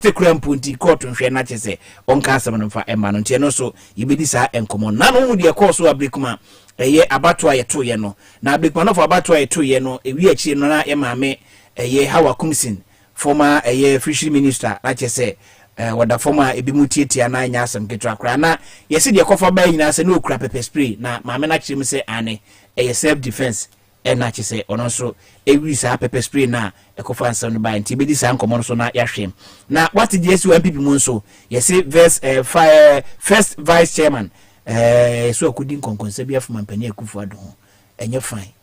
te krampunti court nhwe na chese onka asem no fa ema no ntie no so yibedi sa enkomo na no mu de course ablikuma eye abato ayeto ye no na ablikuma no for abato ayeto ye no ewi achi no na ye maame eye Hawa Kumsin former eye fishery minister na chese wada former ebimutietia na anya asem ketwa kra na yesi de kofa ba nyina se na okura pepper spray na maame na chiri se ane eye self defense na chese ono so ewi sa pepper spray na ekofa ansem no ba nti bedi sa nkomo so na yahwem na what the SUNPP mu so yesi first vice chairman so akudi nkonkonse bia fuma mpani akufu ado enye fine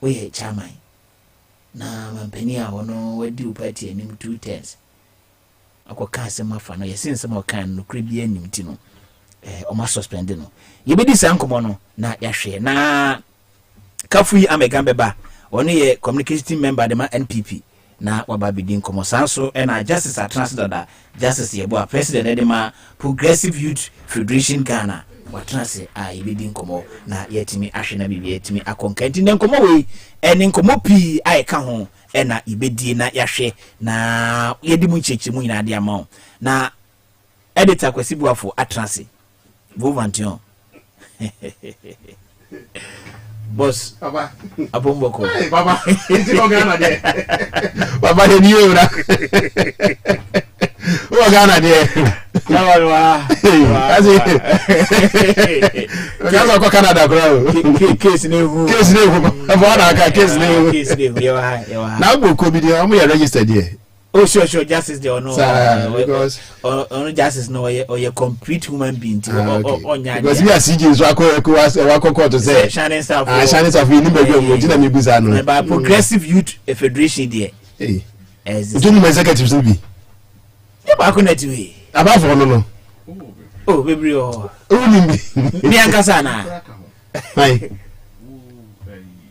we chairman na mpani a wono wadi upati anim 2 10s akoka asem afa no yesi nsem okan no kribia anim ti no o ma suspend no yebedi sa nkomo no na yahwe na Kafui Amegambeba oni ye communication team member de ma NPP na wababidi nkomo sanso na justice atransidada justice yebo president de ma Progressive Youth Federation Ghana watranse ibidi nkomo na yetimi ahwe na bibi yetimi akonkanti ne nkomo we eni nkomo pi aika ho na ibedi na yahwe na yedi mu nchechi mu nyina de ama na editor kwasibuafo atranse Vovantion boss papa abomboko hey papa iti ko Ghana de papa de ni o na o Ghana de wa kasi kaza ko Canada bro case ne hu abo na ka case ne hu ya na go ko bi de am ya register there. Oh sure justice there no because on justice no or complete human being because we are CJ so akọ court to say shining staff we ni be go jina me buza no by Progressive Youth Federation there do no executive so bi e ba ko net we aba for no oh baby oh ni mi ankasa na hai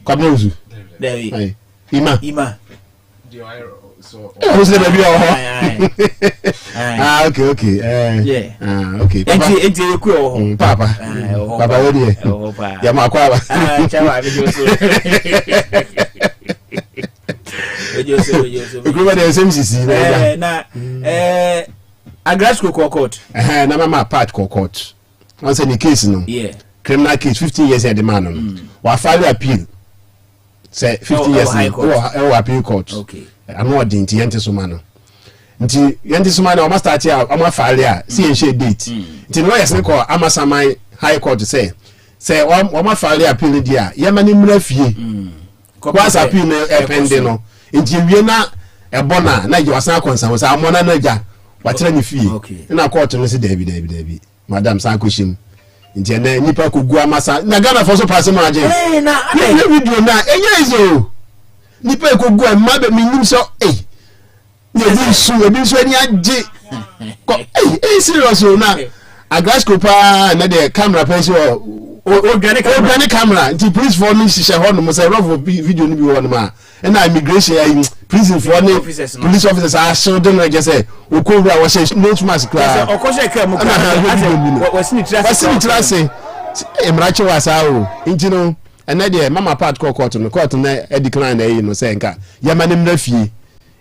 kwabnozu there we hai ima so who's the baby okay yeah okay enti ku papa we dey ya ma kwa ba chawa video so group of SMCC na Agrasco court na mama part court once any case no yeah criminal case 15 years the man no wa file appeal say 15 years no appeal court okay ano odinti yente so man nti yente so man o ma start ya o ma file a see en share date nti no yes ne ko amasaman high court say o ma file appeal dia ye ma ni mra fie kwa sa appeal no pending no nti wie na ebona na je wasan konsan say amona na ja watira ni fie na court no say dabi madam san koshim nti na nipa ko gu amasa na Ghana for so pass ma aje na video na enye izo nipa ko gu ma be minim so ebi so ni aje ko serious na Agrasco pa na the camera person organic camera nti police for me shisha ho no say rough video ni bi wo no ma na immigration prison for ni police officers are so don't like say okowura wo say no mask kra okoshe kra mu wasini trase emrache wasa o nti no na the mama part court na decline na no say nka yama ne mra fie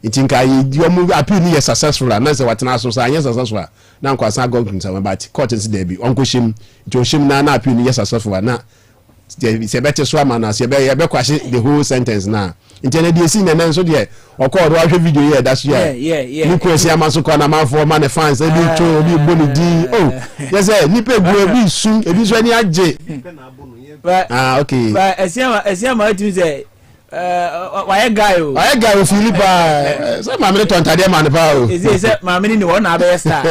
nti nka yomu appeal ni successful na say watena so say successful na nkwasa government say but court nsi there bi onkoshim nti oshim na appeal ni successful na se better so ama na se be kwashe the whole sentence na nti na dey see na so there okọ do ahwe video here that's yeah ni kwesi ama so kwa na manfo ma ne fans e bi to bi boni di yes ni pe bu ebi su ebi so ni aje okay but esiama timi say why guy Philippa so ma me to ntade ma ne pa o say ma me ni won na be star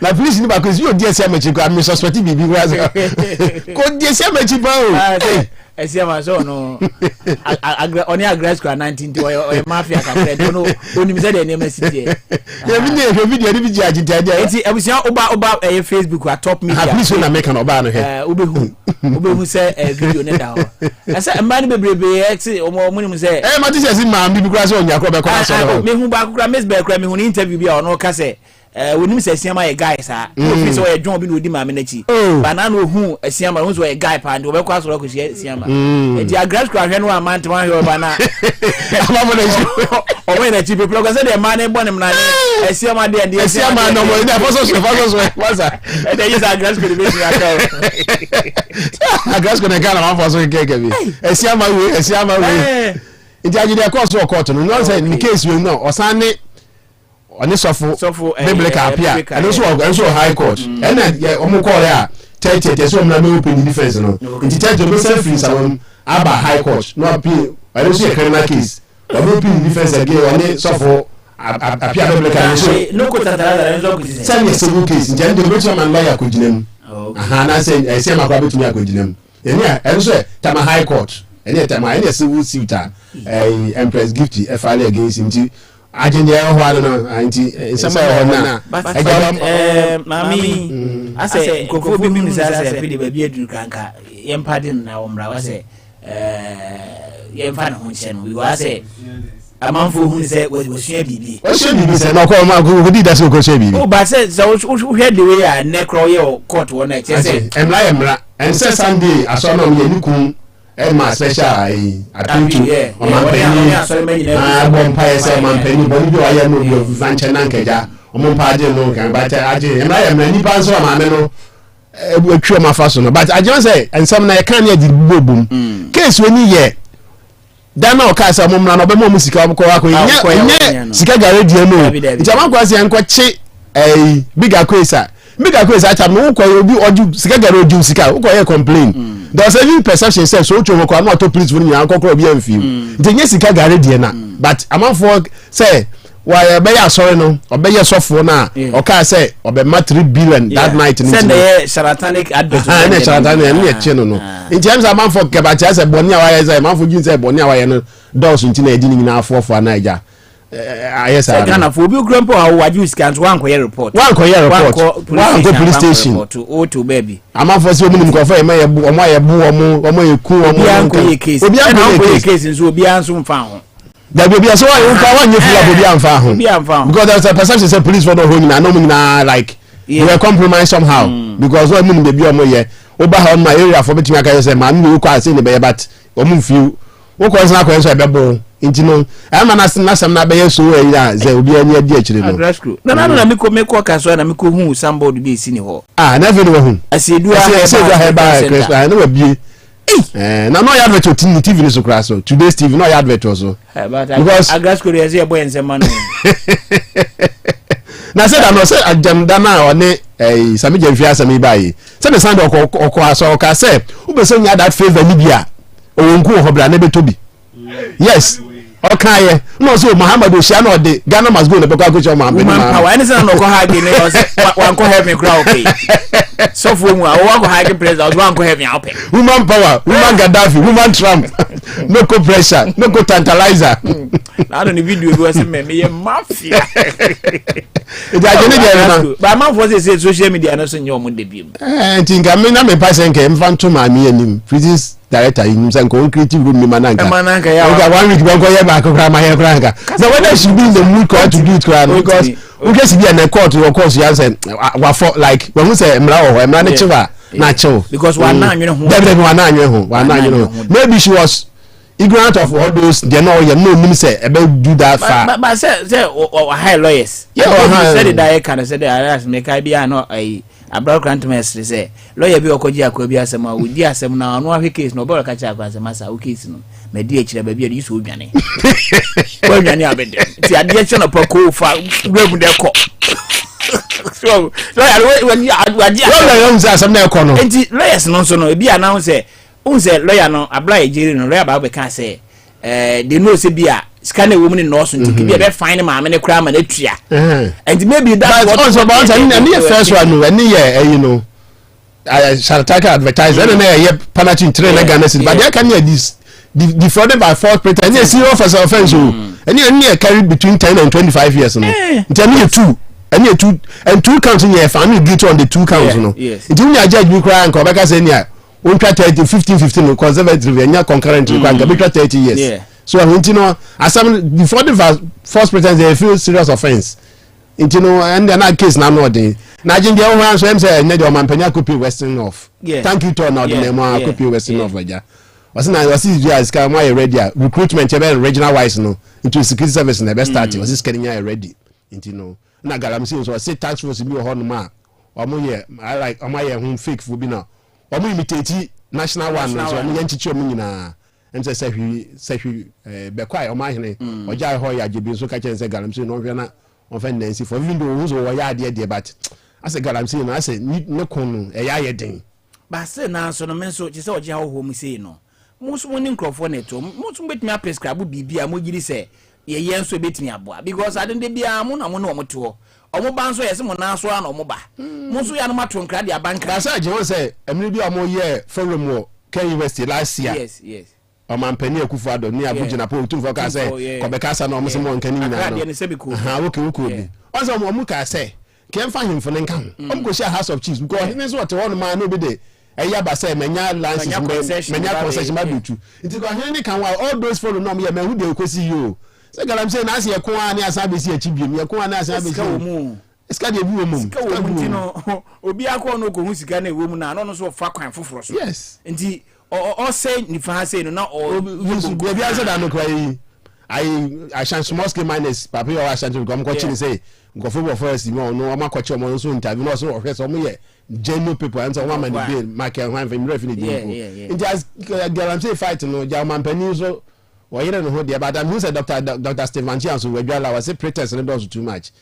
la police ni ba ko si o di esiama chi ko am suspect bibi ko di esiama chi ba o esiama so no oni Agrasco 19 o mafia ka friend no oni mi say de name city ya video ni bi ji agitade enti ebusia oba Facebook a top media police na make an oba no he obehu say video ne da ho asa mani bebrebe ex omo ni mu say ma ti say ma bibi kura say onya ko be ko na so me hu ba kura miss be kura me hu ni interview bi a ono ka say we nim say siama ye guy sa we so ye dwon bi no di ma me na chi bana no hu siama no so ye guy pa ndi we kwa so ko siama e dia grass kwa hwe no amant ma hwe bana amamo na chi o we na chi pe plug say the man e bonem na siama de siama no mo na foso so wasa e dey use grass ko be si aka grass ko na kana ma foso keke bi siama we nti agide course o court no no say in case we no osane oni sofo biblical appear and also high court and omo call ya tete so na me open defense no nti tete go say free some aba high court no appeal I don't see a criminal case open defense again oni sofo appear biblical so no court tara nzo ko say say civil case nti and the rich man lawyer ko ginem aha na say makwa betumi akoginem eni a so tama high court eni tama eni civil suit empress gift file against him agende ho ano no anti nsema ho na mami ase kofo bi mi sase pe de ba bi aduru kanka yempade na omra wase yemfa na ho nche no we wase amanfo hu se wosua bibi se no ko ma go di da se ko sua bibi o ba se so hwe de we ya necro ye court wo na che se emra ense Sunday aso no me nikun ma special atuntu o ma peni bompa ese ma peni boni bi oya no bi vanche na nkeja o mo pa ade no kan ba ta ade emra ni pa so ma me no atwa ma fa so no but I just say ensam na e kan ya di bobum case we ni ye dana o ka sa mo mra no be mo musika ko wa ko nye sika garage no jama kwa se enko chi bigger quesa ta no ko obi oju sika garage sika ko ye complain there's even perception say so ocho ko na to police woni an kokoro bi amfi ntenye sika garage na but amafo say why be ya sorry no obeye sofo na o ka say obe ma 3 billion that night ni send the satanic advert na satanic na che no in terms of amafo ke ba cha say boni awaye say amafo gin say boni awaye no dose nti na edi ni na afofo na ija yes sir Ghana for obi grandpa how waju scans one ko report one ko police station to baby amafo say omunum ko fa e ma ye bu omo ye ku obi an ko ye case obi an ko ye case nso obi an so mfa ho da be so why you can one you feel obi an fa ho because there's a perception say police for no ho na no na like you were compromised somehow because what omunum be bi omo ye oba ha on my area for betimi aka say ma me ko ase ne be but omun feel wo ko san ko so be bo intino ama na sam na be yeso we ya ze obi ani adi akire no na me ko kaso na me ko hu somebody be si ni ho never know hu asedu ha ba Christmas na wabie na no ya advert on TV ni so kra so today's TV no ya advert also because agrasco dey say boy nsema no na say that no say ajamda na one sami jemfi asami bayi say the sound oko aso ka say u be say nya that favor ni bia owonku ho bra na betobi yes okay no so Muhammad Oshia no de Ghana must go na be kwa ko man power anything no ko ha gi ne wan ko help me crowd okay so for mu wa ko ha gi president wan ko help me help woman power woman Gaddafi woman Trump no co pressure no co tantalizer na do ni video bi was me ye mafia it agene dey na ba man for say social media no so nye omo de biem tinga me na me pass nke mfanto ma me anim physics director in some creative room mananka ya one week go ye back kra ma he kra nka so whether she be in the mood to do it kra because we just be in court of course you answer wa for like when we say emra ne chiva na chill because one na anwene ho one na anwene ho maybe she was ignorant of all those they know you no nim say about do that far but say high lawyers said it that can say that make I be no abroad grant mestre say lawyer bi okoji akwa bi asema wo di asem na no ahwe case no bora ka cha akwa asema sa wo case no me di ekire ba bi ade so odwane wo odwane abede ti ade ekire no pako fa gbebu de ko so lawyer when you adwaji lawyer say asem na e ko no enti lawyers no so no bi announce say unse lawyer no abla ejiri no lawyer ba be ka say they know say bia scan a woman in North to be a fine man and a crime and a tria. And maybe that's what also about any first one, any year, you know. I shall take advertise and a panatin train against but there can hear this defrauded by false pretense. Yes, you offer offense, and you carried between 10 and 25 years. Tell me two. And you two counts in your family get on the 2 counts. Yes, it's only a judge we cry and come back as any year. 15 conservative and you're concurrent to 30 years. So you know, as some before the first pretense, they feel serious offense. nti no and na case na no dey na jinje ho han so em say na dey o mampanya copy Western North thank you to na dey name a copy Western North aja was na was is just come why ready recruitment be regional wise no into security service na be start was is Kenya ready nti no na galamsey so say tax force bi ho no ma omo ye I like omo ye home fake for bi na omo imitate national one so omo ye nchichi omo nyina em say hwi be kwai omo ahene oja ho ya jebi so ka chen say galamsey no hwe na on fait nancy for even though who so ya de but as a galamsey no as ne kon no e ya ye den ba se na so no men so che say oja ho mu sei no musu mo ni nkrofo na to musu betimi prescribe bibia mo giri se ye yenso betimi aboa because adende bia mo na mo no mo to omo ba nso yese mo na so na omo ba musu ya no mato nkra de abankra sa je won say emri bia mo ye forum wo Ken University last year yes o man pani akufu ado ni abuji na po tun fo ka say ko be ka sa na omo se mo nkan ni na no ha wo ke bi on say omo ka say ken fa himfo ne nkan omo ko share house of chiefs because he so what one man no be dey eya ba say menya license menya concession ma bitu nti ko hene ni kan wa all those follow no me hu de kosi yo say galamsey na ase ko ani asa be si achibiem ye ko ani asa be si eska de bi wo mum nti no obi akọ no ko hu sika na ewo mu na no so fa kwan foforo so yes nti o say ni fa say no na o obi asa da no kwa yi I shan small scale miners papa yo shan to come coaching say go for first mo no ma coach mo so interview no so o so mo ye genuine people and so one man dey market one from referee dey go just guarantee fight no ja man pani so we yere no ho dey but am say Dr. Stephen Chian so we dwala was say pretest no do too much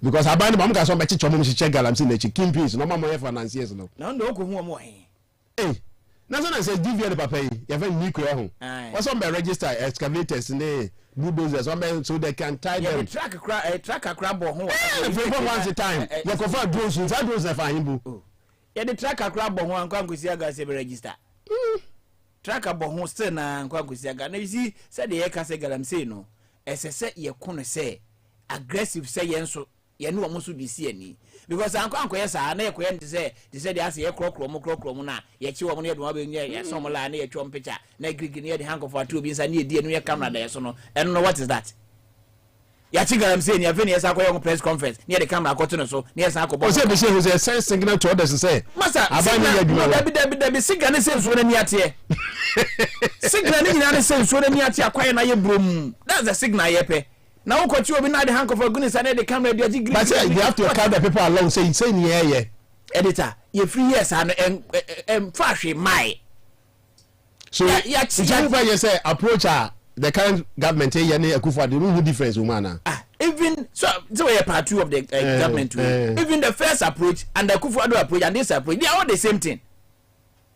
because abani bam ka so be chicho mo chiche galamsey na chi kingpins no ma mo ye financiers no na ndo ko hu mo he na so na say DVL papa yi ye fa ni ko ho was on be register excavators ne bulldozers so they can tie them track crab ho once a time you go for drones inside drones na fa himbu the track crab ho an kwankosi aga se be register track ho still na kwankosi aga na you see say the ka say galamsey no esese ye kono say aggressive say yenso ye no mo so bi si ani because anko yes na ye koye nti say the as ye krokro mo na ye chi wo mo ye do ba nye ye so mo la na ye twom picture na grigi ne ye the hang of atu obi nsa na ye die no ye camera da ye so no and no what is that ya chi galamsey ni afeni yes akoye press conference ne the camera akoto no so ne yes akobo o say be say who say send signal to others say masa abani ye aduma da be signal ne say so na ni ate signal ni nyina ne say so na ni ate akoye na ye brom that's the signal ye pe na wo kochi obi na the hand for goodness and the camera dey green but you have to count the people along say ni here editor you free yes and fashion my so you say approach the current government here na Akufo the no difference woman even so we are part 2 of the government even the first approach and the Akufo approach and this approach they are all the same thing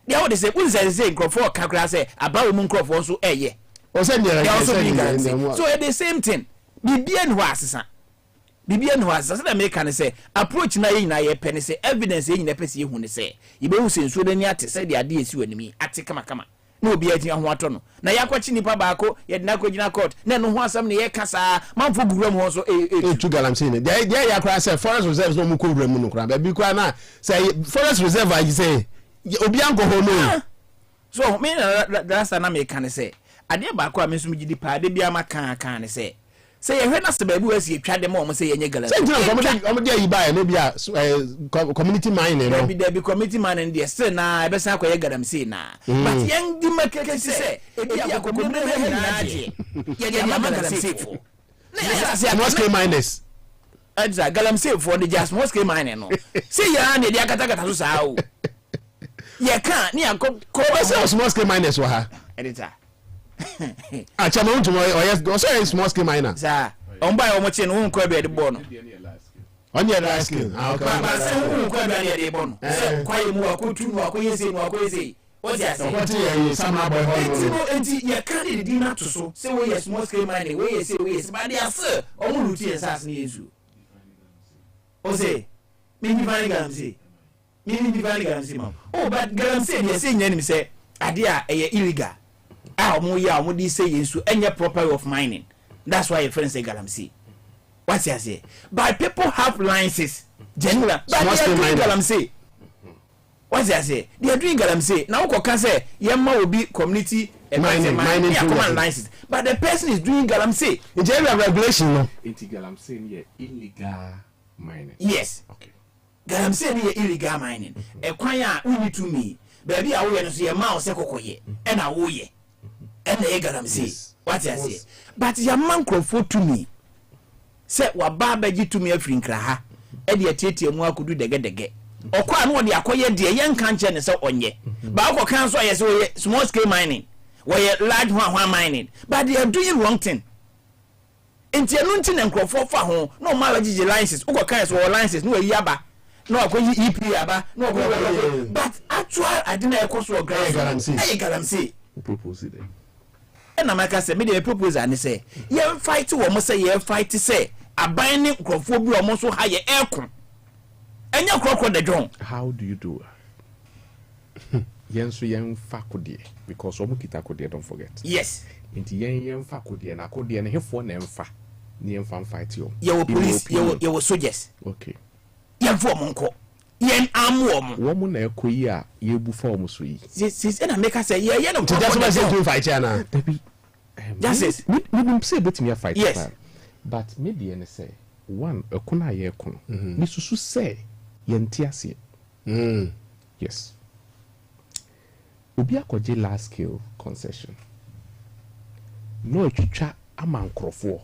they are all the same we say Nkrofo kakra say about we Nkrofo so ye o say so it's the same thing bibia no asesa say na make can say approach na ye na ye pen say evidence ye na pese ye hu ne say ye be hu sensuo na ni ate say de ade esi wanimi ate kama na obi atia ho ato no na yakwachi nipa baako ye de na kwagina court na no ho asam ne ye kasa manfo guram ho so tu galamsey ne dey yakra say forest reserves no mu ko guram no kra ba bi kwa na say forest reserve I say obi ango ho no so me na that's na make can say ade baako a me so mugidi pa de bia maka ne say say you na se baby we see twa dem o say yenye galamsey say omo dey buy no bia community mining no be community mining dey still na e be san akoye galamsey na but yen di make say e bia ko community na age ye dey galamsey fo na small scale miners adza galamsey fo dey just small scale mining no say ya na dey akata so sa o ye kan ni akọ say small scale miners wa ha editor chama unto yes go say small scale miner sir on buy o mo che no hu ko be de bo no on your last scale okay ba say hu ko be de bo no say kwaye mu akotu mu akoyese mu akoyese o dia say what you sama boy ho enti ye kan de di na to so say we yes small scale mining we yes ba dia say o mu luti esas na yesu o say me ni vani galamsey ma oh but galamsey dey say nyanim say ade a illegal omo di say yensu enye proper way of mining that's why your friends say galamsey what you say but people have licenses genuine but they are doing galamsey what you say they are doing galamsey now ko kan say yemma obi community mining command license but the person is doing galamsey in general regulation no galamsey illegal mining. Yes. Okay. Galamsey ni illegal mining. E kwan a uni to me. Baby a wo ye no so ye ma wo se kokoye. E na wo ye. E na e galamsey. What you say? But your man crofo to me. Say wa ba baji to me afri nkra ha. E de tietie mu akodu dege. Okwa no de akoye de ye nka nche ne se onye. Ba akọ kan so ye se wo small scale mining. Wo ye large one mining. But they are doing wrong thing. Enti enu nti na nkrofo fa ho no ma la gigi licenses. Ukọ kan so licenses no yi aba. No akoyi EP aba. No akoyi. But actual adina ekoso guarantee. Hey galamsey. Propose it. Na maka say me dey propose ani say ye fight wo mo say ye fight say aban ne nkrofo bi o mo so ha ye ekon enya krokro de dwon. How do you do it? Yenso yen fa kodie because omo kita kodie, don't forget. Yes. Inti yen fa kodie na kodie ne hefo na emfa ne emfa fight yo. Ye wo police, ye wo soldiers. Okay. Yen fo mo nko. Yen amu omo. Wo mo na ekoyi a ye bu fa omo so yi. Since na make say ye no just what say do fight here na. Yes. Me say betimi fight. Yes. But maybe any say one ekuna ye ekun. Ni susu say yenti ase. Yes. Obi akoje large scale concession. No etwitwa amankrofo.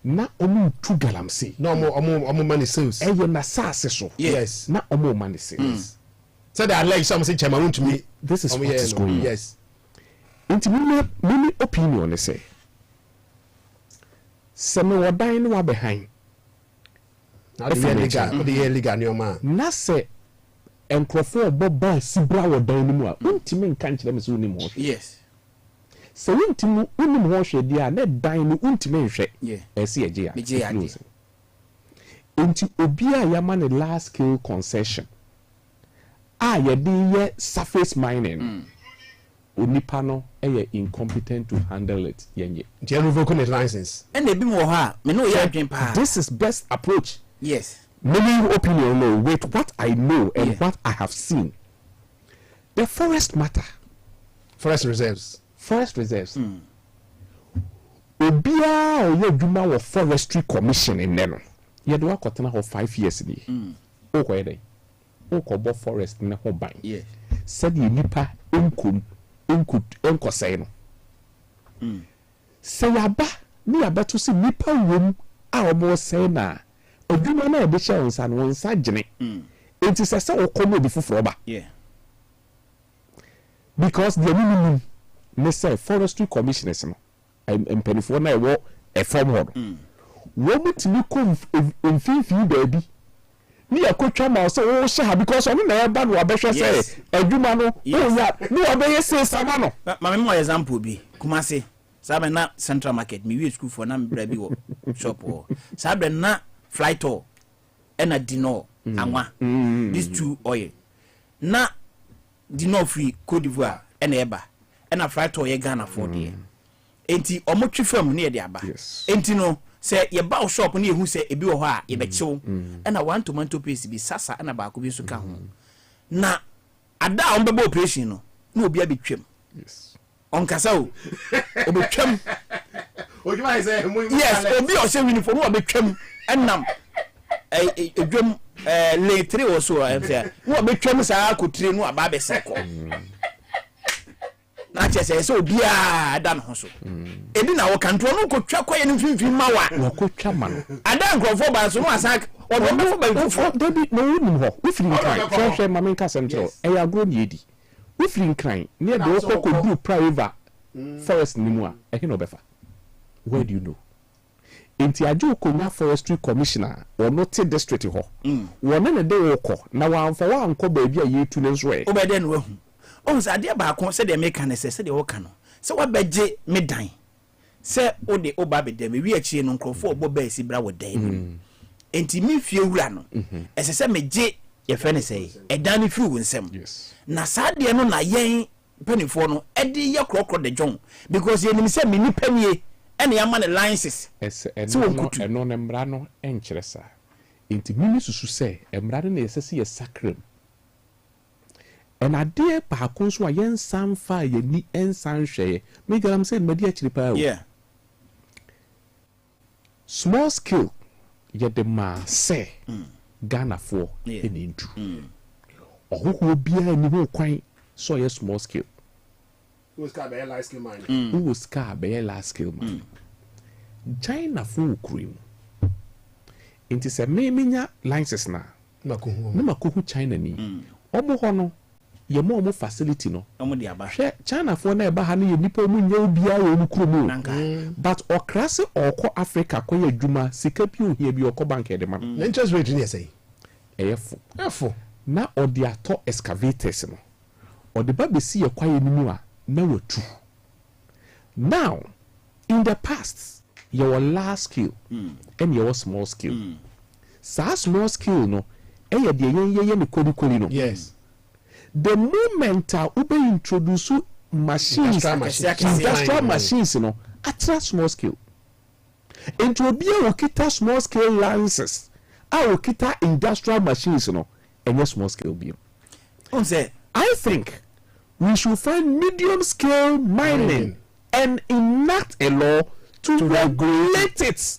Na omu tu galamsey. No omo money sales. Eyo na sase so. Yes. Na omo money sales. So they like some say chairman to me. This is what is going on. Yes. Inti mimi opinion ne say. Seme wadan no behind. Now the legal no man. Na say enkrofo oboba sibra wadan ni mu a untimi nka nkire me so ni mu. Yes. So untimi unim ho hwe dia na dan ni untimi nhwe. Yeah. Esi eje ya. Meje ya. Inti obi a yama ne large scale concession. A ye dey surface mining. Onipa no incompetent to handle it yenye. General revoking his license. And they be more ha. Me no ya dream pa. This is best approach. Yes. Many opinion no with what I know and what I have seen. The forest matter. Forest reserves. Obia o ye dwuma wo forestry commission in neno. Ye do akotena ho 5 years ni. O ko yede. O ko bo forest ne ho ban. Yes. Said ye nipa enkom enkosai no. Se yaba ni yaba to se nipa wom a omo sei na odwuma na e be hye onsa no onsa gene. Enti se okomo bi foforo ba. Yeah. Because the minimum ne say forestry commissioners no empanifo na e wo e form ho. Wo mutimi kom mfinfi baabi ni akotwa ma so wo hye ha because onu na e ba no abehwe say adwuma no wo ya ni obeye say sama no. Ma me example bi Kumase sabe na Central Market mi wi school for na me bra bi wo shop wo sabe na flight or na dino anwa these two oil na dino free Cote d'Ivoire na eba na flight or ye Ghana for there enti omotwe fam na ye de aba enti no say ye ba shop na ye hu say ebi wo ho a ye be chew na one tomato paste bi sasa na ba ko bi so ka ho na ada on beba operation no na obi abetwam Yes. On kasa o obetwam Ojuma say yes obi o say uniform o betwam enam edwam le 3 or so am say no betwam sa akotire no aba be seko na che say obi a ada no so edi na wo kanto no kotwa kwaye no finfin mawa Wo kotwa ma no. ada nkrofo ba so no asak odo be fo ba fo Debi no wonim ho. We feel cry. Hwe ma men ka semtro. E ya gro ni edi. We feel cry. Near the okoko do private forest ni mu a e no befa. Where do you know? Enti ajo konya forestry commissioner or not district ho. Wona ne de woko na wanfa wanko ba bia yetu ne so e. Obede no hu. On sa de ba ko se de meka ne se de wo ka no. Se wa beje medan. Se o de oba be de me wi achie no nkrofo obo ba esi bra wo dan. Enti mi fie wura no. Ese se meje ye fe ne se edan ni firi wo nsem. Yes. Na sa de no na yen penifo no e de ye krokro de jon because ye nim se me nipa nie ene ya ma ne licenses. Ese eno ne mra no enkyere sa. Enti mimi susu se emra ne yesese ye sacrum. And a dear Pacons were yen sam fire ni ensan share. Make I'm saying media chiripa. Yeah. Small scale yɛde maa sɛ ghanafoɔ ɛna ntu ɔhohoɔ biara ni ho kwan sɛ ɔyɛ small scale who ska be large scale mine who ska be large scale mine Chinafoɔ wɔ kuro mu nti sɛ menya license na makohu China ni ɔmo hɔ no yɛma ɔmo facility no ɔmo de aba hwɛ Chinafoɔ na ɛba ha no yɛ nipa ɔmo nyɛ obiara wɔ ɔmo kuro mu but ɔkra sɛ ɔkɔ Africa kɔyɛ adwuma sika bi ohia bi ɔkɔ bank ɛde ma no interest rate ni ɛsɛ ɛyɛ fo na ɔde atɔ excavators no ɔde ba bɛsi yɛ kwaeɛ no mu a na watu now in the past yɛwɔ large scale ɛne yɛwɔ small scale saa small scale no ɛyɛ deɛ yɛyɛ ne kɔlikɔli no yes the moment a wobɛ introduce machines industrial machines no atra small scale nti obiara wɔkita small scale licenses a wɔkita industrial machines no ɛnyɛ small scale bio I think we should find medium scale mining and enact a law to regulate it.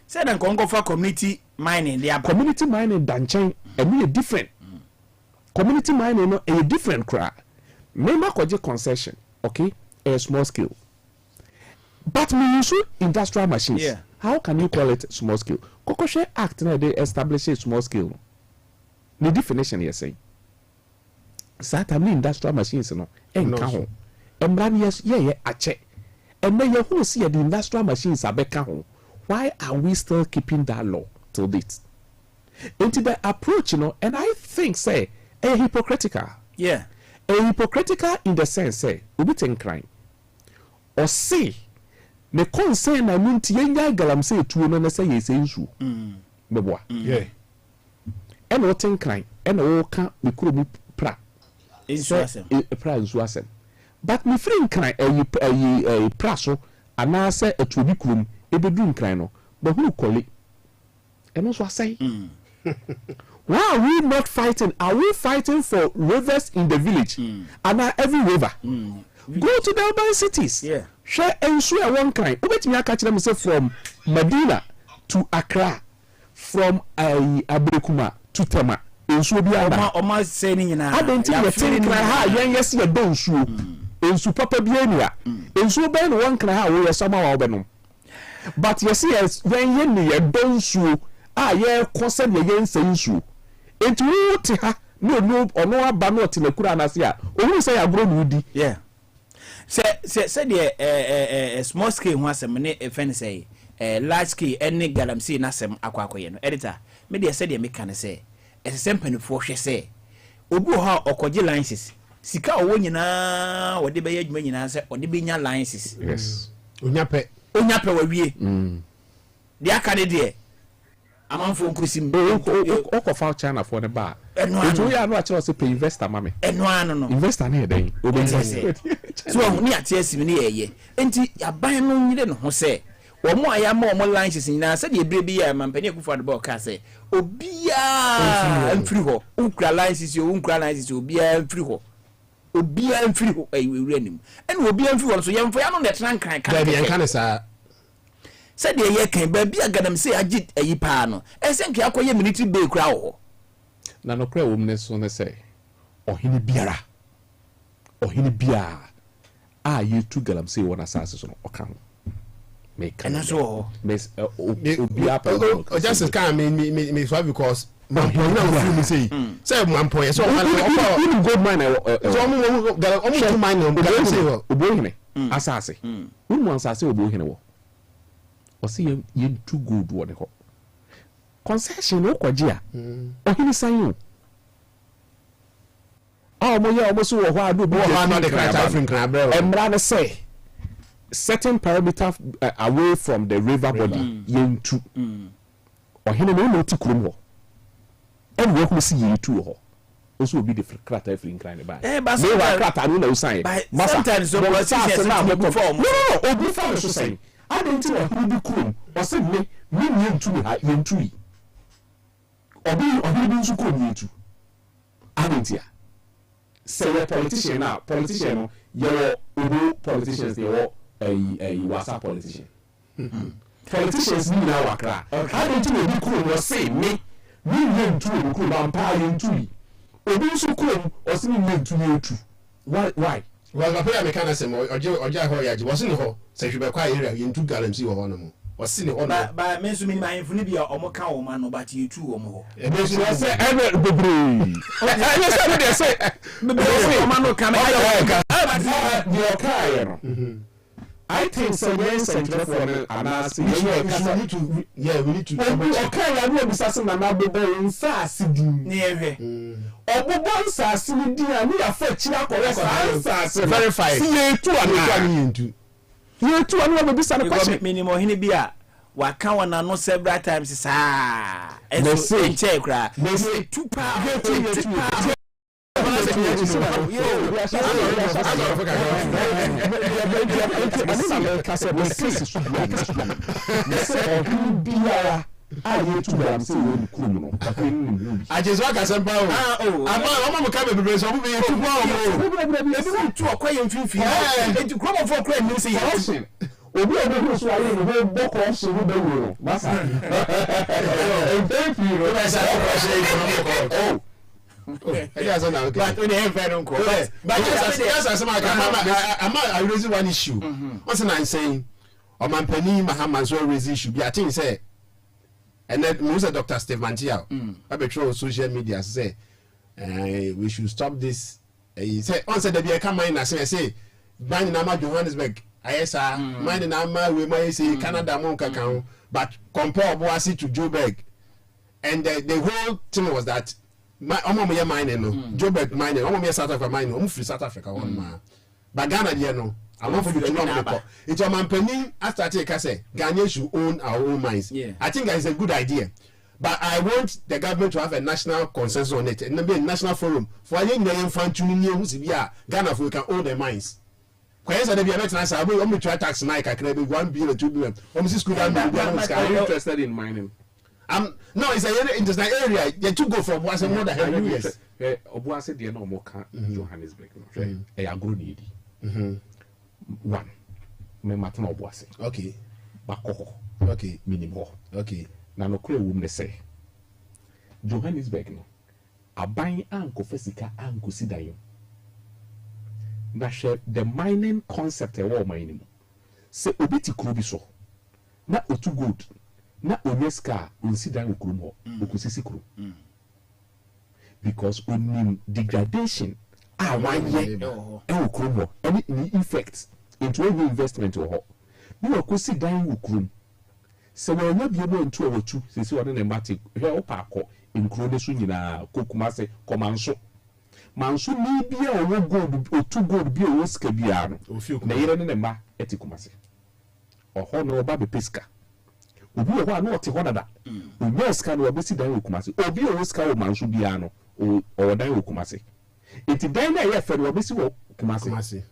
Say then go for community mining. Community mining danchen and different. Community mining no a different cry. Member koje concession, okay, a small scale. But we use industrial machines. Yeah. How can you call it small scale? Kokoshe Act na they establish a small scale. The definition you say. Certainly industrial machines no enka ho. Embra yes ye ache. Emma ye who see the industrial machines abeka ho. Why are we still keeping that law till date? Into the approach, and I think say a hypocritical. Yeah. A hypocritical in the sense say we be crime. Or say me concern na munti yenya galamse tuo no na say yesi nsu. Beboa. Yeah. And what crime and o ka me kuro mi pra. Pra nsu asem. But me free crime a praso anase atuobi kurom ebedru crime no but who call it? And also say why are we not fighting? Are we fighting for rivers in the village? And every river. Go to the urban cities. Yeah. Share and swear one kind. Let me catch them say from Medina to Accra, from Abrikuma to Tema. And so be Oma saying na. I don't think you're ha yes you don't show. And so papa bienia. And so ben one kind ha we somehow benum. But you see as when you don't show ye concern ye yen show. It would ha no or no aba no te nakura na se a. Ohun say agro no di. Yeah. Say the small scale ho asem ne efan say large scale any galamsey na asem akwakoye no editor me dey say dey make kan say esem panifo hwe say obi ho okoje licenses sika owo nyina wode be adwuma nyina say wode be nya licenses Yes. onya pe wa wie de aka de de amanfo nkosim okofa China for the bar. Etu ya no a che say pay investor mame. Eno ano no. Investor na den. So ni ate asimi ni yeye. Enti aban no nyire no ho se wo mo aya ma mo licenses nyina se de bre bi ya mampani akufo de ba ka se obia amfiri ho unkra licenses yo unkra licenses obia amfiri ho obia amfiri ho ewure nim ene obia amfiri ho so yemfo ya no de tran kan da bi enka ne sa se de ye kan ba bia gadam se agi ayi pa no esenke akoye military bay kra ho Na no kra wom ne so ne say ohini biara a yetu galamsey wona asase so no oka ho me kan ena so mes obia pa just can me so because man point na we me say man point so you go mine so omo mine galamsey wo obohine asase wonu asase obohine wo o see ye too good wo ne ho concession o kwaje a ohini san almost so what do the criteria Emra say certain parameter away from the river body yentu or him no ti krum ho and we go see yentu ho also be the criteria free incline by but we were criteria no no sign sometimes so politicians na perform no obi fa so say I don't think we be krum or say me yentu ha yentu obi bi nsu krum yentu I don't think say a politician now, politician, you're politicians, they are a WhatsApp politician. politicians need our cry. How did you be cool or say me? Me name to you, cool, I'm paying to you. Obi so cool or see me to you too. Why? Well, I pay a mechanism or Jahoya wasn't ho, say you were quite area into Galamsey or Honor. Or seen on by mentioning my infinity or Omoka man, but you too, Omo. I say, ever the breed. I say, the man come out. Your car. I think so. Yes, and therefore, and I see we need to. Yeah, we need to. Okay, I know this is not the inside. Near here. Obo sasi ni di ani affect ya correct sasi verify. See two and you two and one be some question. Minimum hini bia wa kan wana no several times sa. They say check ra. They say 2 pounds. I just walk as a bow. I'm a coming to so we to acquire you to come for crime music. Obi obi so aye no be boko so be wo masa. Thank you. Oh. Yes, I know. But when you have uncle. But yes, I raise one issue. What's I'm saying? Or my penny Mahaman's raise issue. I think say, and then most Dr. Steve Mantia, I betray social media say, we should stop this. He said, once the beer come in, I say, Bani Nama Johannesburg. I say, mine and Amma, we might say Canada Monka count, but compare Boasi to Joburg. And the whole thing was that. My omo mining no Joburg mining omo South Africa mining omo free South Africa one ma but Ghana there no I want for you to know it's a man penny after take say Ghana should own our own mines. I think that is a good idea, but I want the government to have a national consensus on it and be a national forum for any infant tuning Ghana for we can own the mines. Because there be a better answer. We try tax Nike. I can be 1 billion, 2 billion. Are you interested in mining? No, it's an interesting area. You to go from once more than 100 years. Obuase de no more can Johannesburg. I agree needy. One, me matin Obuase. Okay. Bako. Okay. Minimum. Okay. Na no kure wum say. Johannesburg no. Aban anko fesika anko sidayo. Na share the mining concept e wo mining. Se obi ti kuro bi so. Na otu good. Na Oneska unsidan ukrumo okusisi kru because onim degradation one year ukrumo any effect into any investment ho bi okusidan ukrum se we nya bi no ntu owotu sesi one na matic he opako nkru ne so nyina kokumase komanso manso ni bia owo gold otu gold bia owo ska bia no na yere ne ma etikumase oho no oba be pesca obi o ho na ote ho dada obi ska no obesi dan okumase obi o ska o manso bia no o dan okumase enti dan na ye fe no obesi wo kumase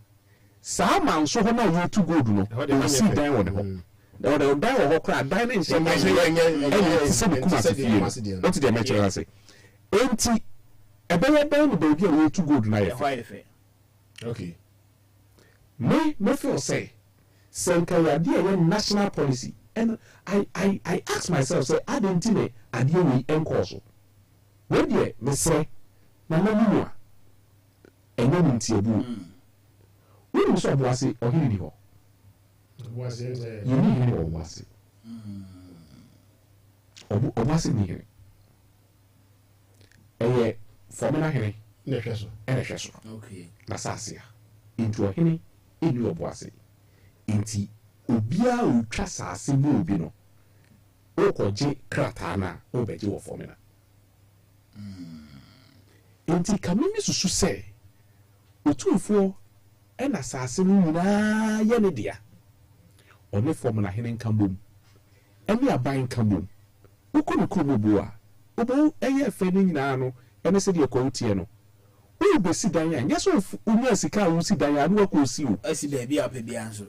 sa manso ho na ye to gold no o si dan wo de ho o dan wo kra dan na nse ma se kumase fie no to the measure say enti ebele dan no be o to gold na ye okay me feel say Sankayadi a national policy. And I ask myself, say, I didn't think I didn't encourage. When you me say, Mama, and no one see boo. When you saw Bossy or he was it? You need him or was it? Or was it near? And yet, for me, I okay. Nasasia into a henny in your Bossy. Inti obia utwa saase mu obi no okoje krata na obeje wo formula inti kamimi susu se otumfo ena saase no nyina ye ne dia one formula hene nkambom ene aban nkambom ukono bua obo eye fe ne nyina no ene se de kwatie no o besi dan ya nyeso unya sika wo si dan ya no ko si o asi da bia pe bia nso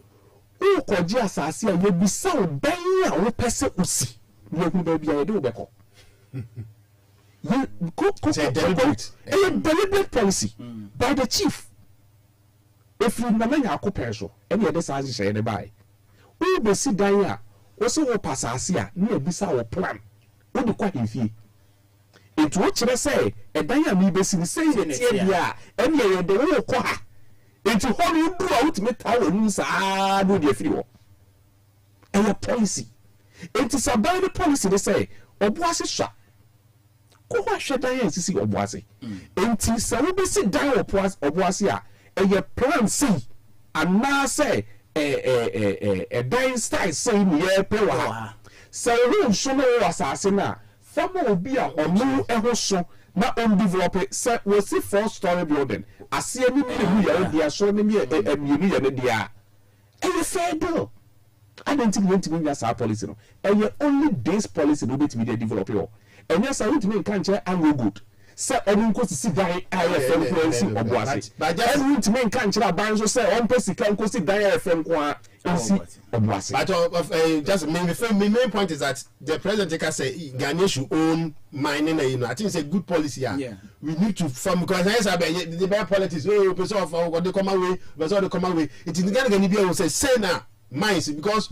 o koji asase a ye bisa o dan a wo pese osi ye hu da bia ye de obeko ye deliberate policy by the chief if you na manya akopeso e ye de saase she ne bai o besi dan a also wo pasase a na ebisa wo plan wo de kwa hemfie etu wo kire say edan a mi besi ni say ne tie dia ene ye de wo kɔ ha etu ho no duru a wutime tawo nu saa no de afiri wo eye policy enti sabai the policy they say obuase sha ko ho ahwe dan a sisi obuase enti sa wo besi dan obuase a eye plan see ana say dan style say ni ye pe wa so ru so no wasase na famo obi a onu eho so na on develop say we see 4-story building ase ani ni ya dia so ni emienu ya ne dia eye fair bill I don't think that's our policy no only this policy no bet me dey develop yo and yes I want to make cancer and no good say onu nko sisi dan IFM policy obuase but just want to make cancer aban so say on pesika nko sisi dan IFM kwa nsi obuase but just main point is that the president can say Ghana should own mining and I think it's a good policy we need to form because the bad politics person of what they come away it is Ghana be say na mines because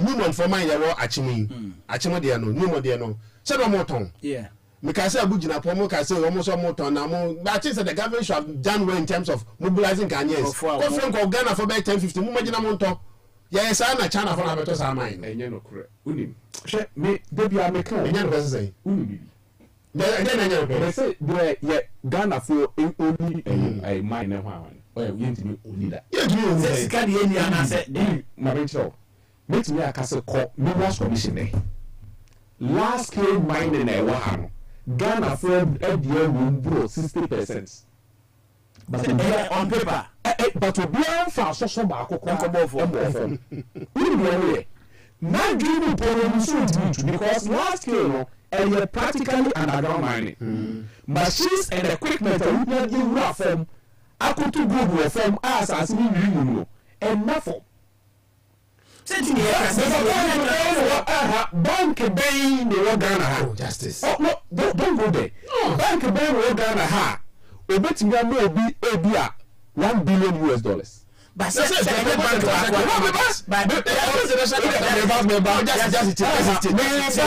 Newman for mine they were achimo there no Newman there no say no more ton because say abugina pomo can say almost more ton na mo but I think the government should have done well in terms of mobilizing Ghanaians go friend of Ghana for by 10-15 mo magina mo ton yes I na China for na beto sa mine enye no correct unim she me debi ameka enye no person say unim they say the Ghana for only a mine na one yentimi oni da say sika de eni ana say Marincho make me akase call Minerals Commission last scale mining na wa no Ghana for edia bro 60% but on paper but obi an fa so ba akokọ nkobo for we be na dream problem so because last scale no practically underground mining machines and equipment we dey use from akutu good from as we no enough senti ya bank bay ne Ghana justice no don't go there bank bay ne Ghana ha obetinga no obi a $1 billion but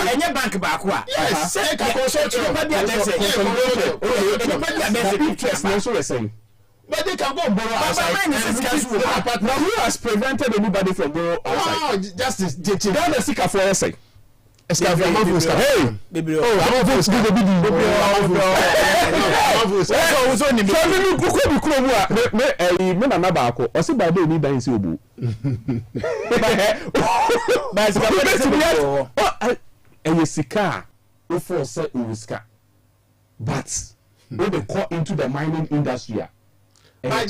enye bank back wa yes say ka consortium but they can go borrow outside now who has prevented anybody from borrow outside justice that the sick for say hey baby I'm vote do the so ni so ni ku kuro mu a me na ba ko o se ba de ni dan si obu ba se ka e sika o for say o sika but when they call into the mining industry all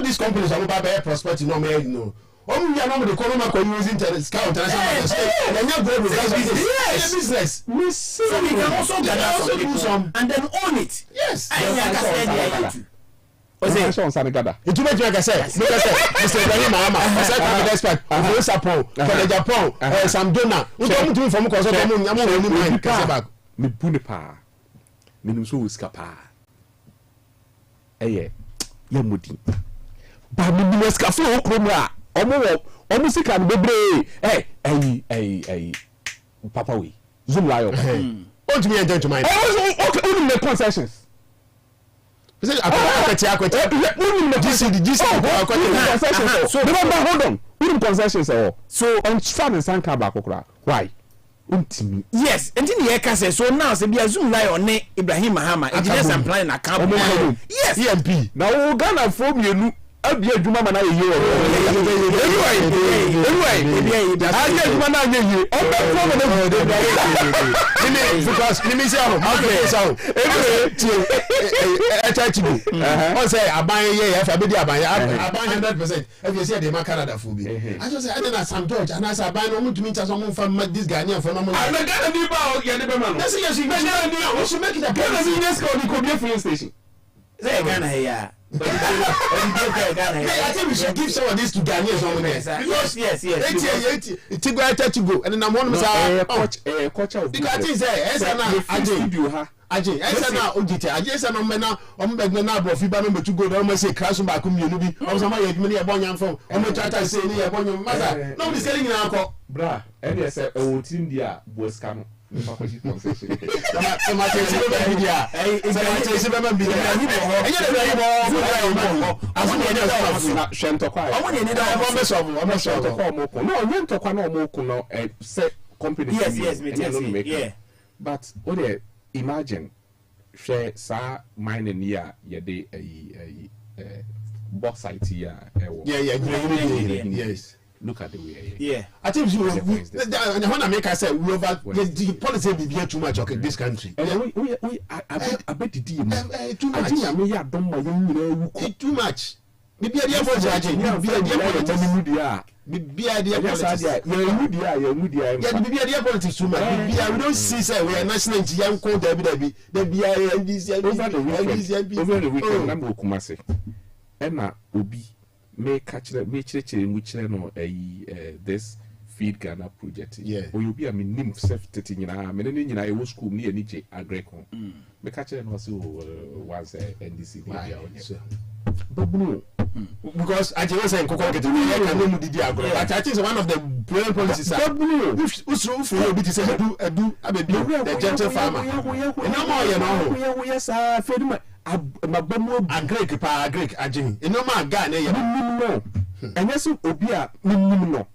these companies are about prosperity no me no we are not the economy for using scout business so we can also gather some and then own it yes it make you say Mr. Ibrahim Mahama say come expert for Japan for Japan some donor we come to from cause dem am only mind back me bune pa me so escapa ya mudi ba me bi escafo okrom a omo sika bebre papa we zoom layo what do you intend to mind okay only make concessions say akwati so remember hold on we concessions so on fan sanka ba kokora why untimi yes enti ne yeka say so now say bia zoom lie on Ibrahim Mahama engineers and planning account yes EMP na o Ghana for mienu abia adwuma ma na ye anyway adwuma na ye because let me say on say aban ye fa be di aban 100% if you say the man Canada for be I just say I dey Sam George and I say aban no mutumi ncha so mo fa this Ghanaian for no mo I Ghana ni ba ye dey be man no say you should make it a business called the Kobe filling station say Ghana here I think we should give some of this to Ghanaians on there. Yes. It's go and then I'm one culture because I think say na studio ha Aje esa na ojite aje esa no mena o mbegna na abrofi ba no metu go do mo say crash ba ko mienu bi o so ma ye adwuma ne ye bonya mfom o mo tata say ne ye bonya masa no be selling na akọ bra e dey say o team dia boska no ma ko ji concession ma te se be media se be media ni bo ho enye de bo aso ne dey na shento kwa o mo ne da o me so kwa mo ko no nye ntokwa na o mo ko no say company yes yeah but o dey imagine share sa mining here ye dey bauxite here yes look at the way yeah I think you when I make I say we over the policy be too much okay this country we I bet the deal too much I think me ya don ma yin too much maybe dey for judge maybe dey politics maybe dey politics too much maybe we don't see say we are national yan ko da bi over the weekend na mo Kumasi e na obi me chire no this feed Ghana project o obi a me nim self tete nyina me ne nyina e wo school ni ani je agricon me ka chire no say once NDC dia onye babunu because I just say kokon kete we can no didi agro but I think one of the brilliant policies babunu usru for obi to say edu abebi the gentle farmer no more you know yes feduma mabamu agric pa agric agin no more ga na ye no enyeso obi a minimum